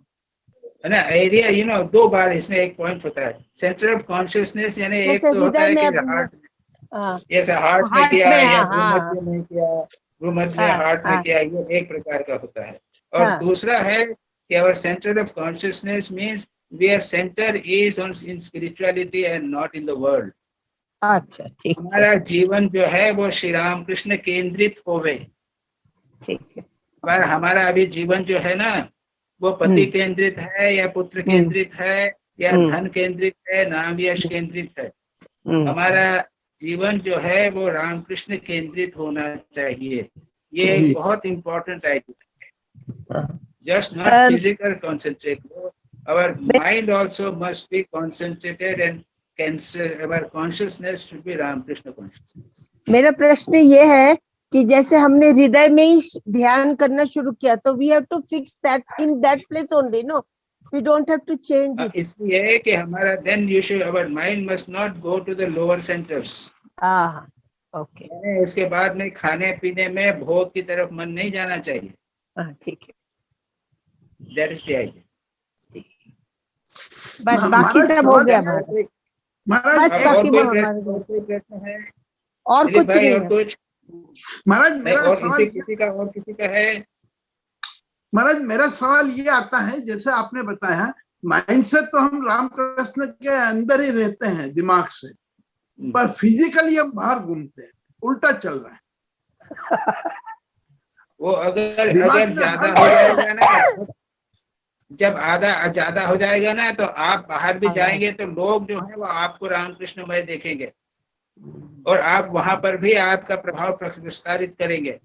ना एरिया, you know, 2 बार इसमें एक पॉइंट होता है। सेंटर ऑफ कॉन्शियसनेस यानी एक तो होता है कि हार्ट, जैसे हार्ट में किया या भूमध्य में किया, भूमध्य हार्ट में किया, ये एक प्रकार का होता है। और दूसरा है कि our center of consciousness means where center is on in spirituality and not in the world. अच्छा, ठीक है। हमारा जीवन जो है वो श्री राम कृष्ण केंद्रित होवे। ठीक है। पर हमारा अभी जीवन जो है ना, वो पति केंद्रित है या पुत्र केंद्रित है या धन केंद्रित है, नाम यश केंद्रित है। हमारा जीवन जो है वो रामकृष्ण केंद्रित होना चाहिए। ये एक बहुत important idea. Just not physical concentrate. Our mind also must be concentrated and our consciousness should be Ramakrishna consciousness. मेरा प्रश्न ये है कि जैसे हमने हृदय में ही ध्यान करना शुरू किया तो we have to fix that in that place only, no? We don't have to change it. इसलिए कि हमारा then you should, our mind must not go to the lower centers. Okay. इसके बाद में खाने पीने में भोग की तरफ मन नहीं जाना चाहिए। ठीक है। That is the idea. बस बाकी सब हो गया। महाराज प्रश्न है और कुछ नहीं है। महाराज मेरा और सवाल किसी का है? महाराज मेरा सवाल ये आता है, जैसे आपने बताया माइंड से तो हम रामकृष्ण के अंदर ही रहते हैं दिमाग से, पर फिजिकली हम बाहर घूमते हैं, उल्टा चल रहा है। वो अगर ज्यादा हो जाएगा ना, जब आधा ज्यादा हो जाएगा ना, तो आप बाहर भी जाएंगे तो लोग जो है वो आपको रामकृष्णमय देखेंगे और आप वहां पर भी आपका प्रभाव विस्तारित करेंगे।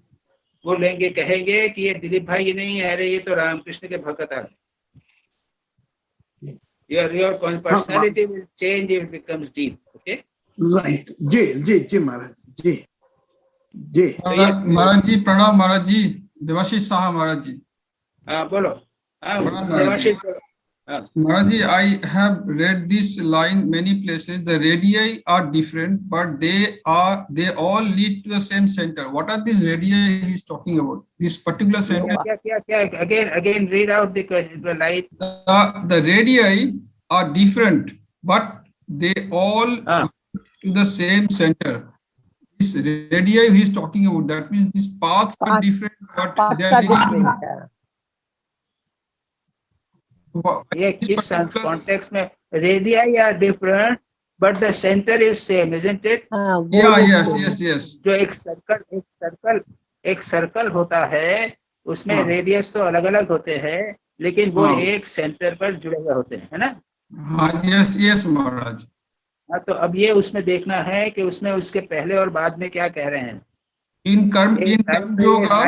वो लेंगे, कहेंगे कि ये दिलीप भाई नहीं है, अरे ये तो रामकृष्ण के भक्त है। Your personality will change if it becomes deep. Okay? Right. जी महाराज जी। महाराज जी प्रणाम। महाराज जी देवाशीष साहा महाराज जी। हाँ बोलो। देवाशीष महाराज जी, I have read this line many places. The radii are different, but they all lead to the same center. What are these radii he's talking about? This particular center. Again read out the question. The radii are different, but they all lead to the same center. This radii he's talking about, that means these paths are different, but they are different. ये किस context में? Radii are different but the centre is same, isn't it? yes. जो एक circle होता है, उसमें radius तो अलग अलग होते हैं, लेकिन वो एक सेंटर पर जुड़े हुए होते हैं, है ना? yes महाराज। हाँ, तो अब ये उसमें देखना है कि उसमें उसके पहले और बाद में क्या कह रहे हैं। इन कर्म yoga,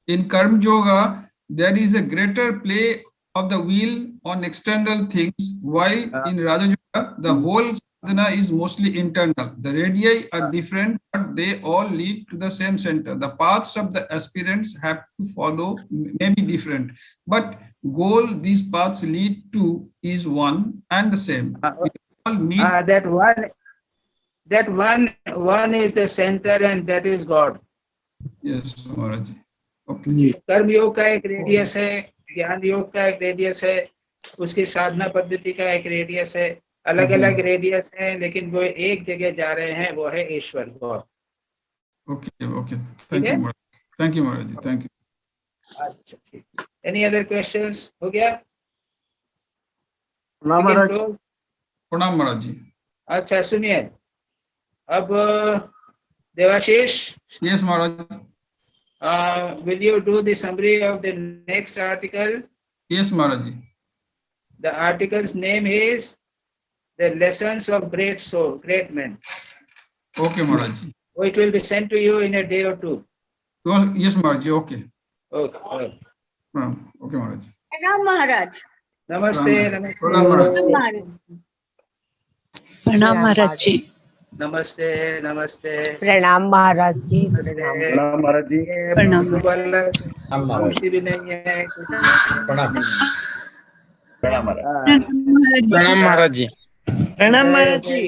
in Karma Yoga, there is a greater play of the will on external things, while in Raja Yoga, the whole sadhana is mostly internal. The radii are different, but they all lead to the same center. The paths of the aspirants have to follow may be different, but goal these paths lead to is one and the same. All meet. That one is the center, and that is God. Yes, Maharaj. Okay. कर्म योग का एक radius है, ज्ञान योग का एक radius है, उसकी साधना पद्धति का एक रेडियस है, अलग अलग रेडियस है, लेकिन वो एक जगह जा रहे हैं, वो है ईश्वर God. Okay. Thank you Maharaj. Thank you. अच्छा ठीक। Any other questions? हो गया? प्रणाम महाराज जी। अच्छा सुनिए, अब Debashish. Yes Maharaj. Will you do the summary of the next article? Yes Maharaj. The article's name is The Lessons of Great Soul, Great Men. Okay Maharaj. So it will be sent to you in a day or two. Yes Maharaj. Okay. Okay. Okay Maharaj. Pranam Maharaj. Namaste. Pranam Maharaj ji. नमस्ते। प्रणाम महाराज जी। प्रणाम महाराज जी। प्रणाम भी नहीं है। प्रणाम महाराज जी। प्रणाम महाराज जी।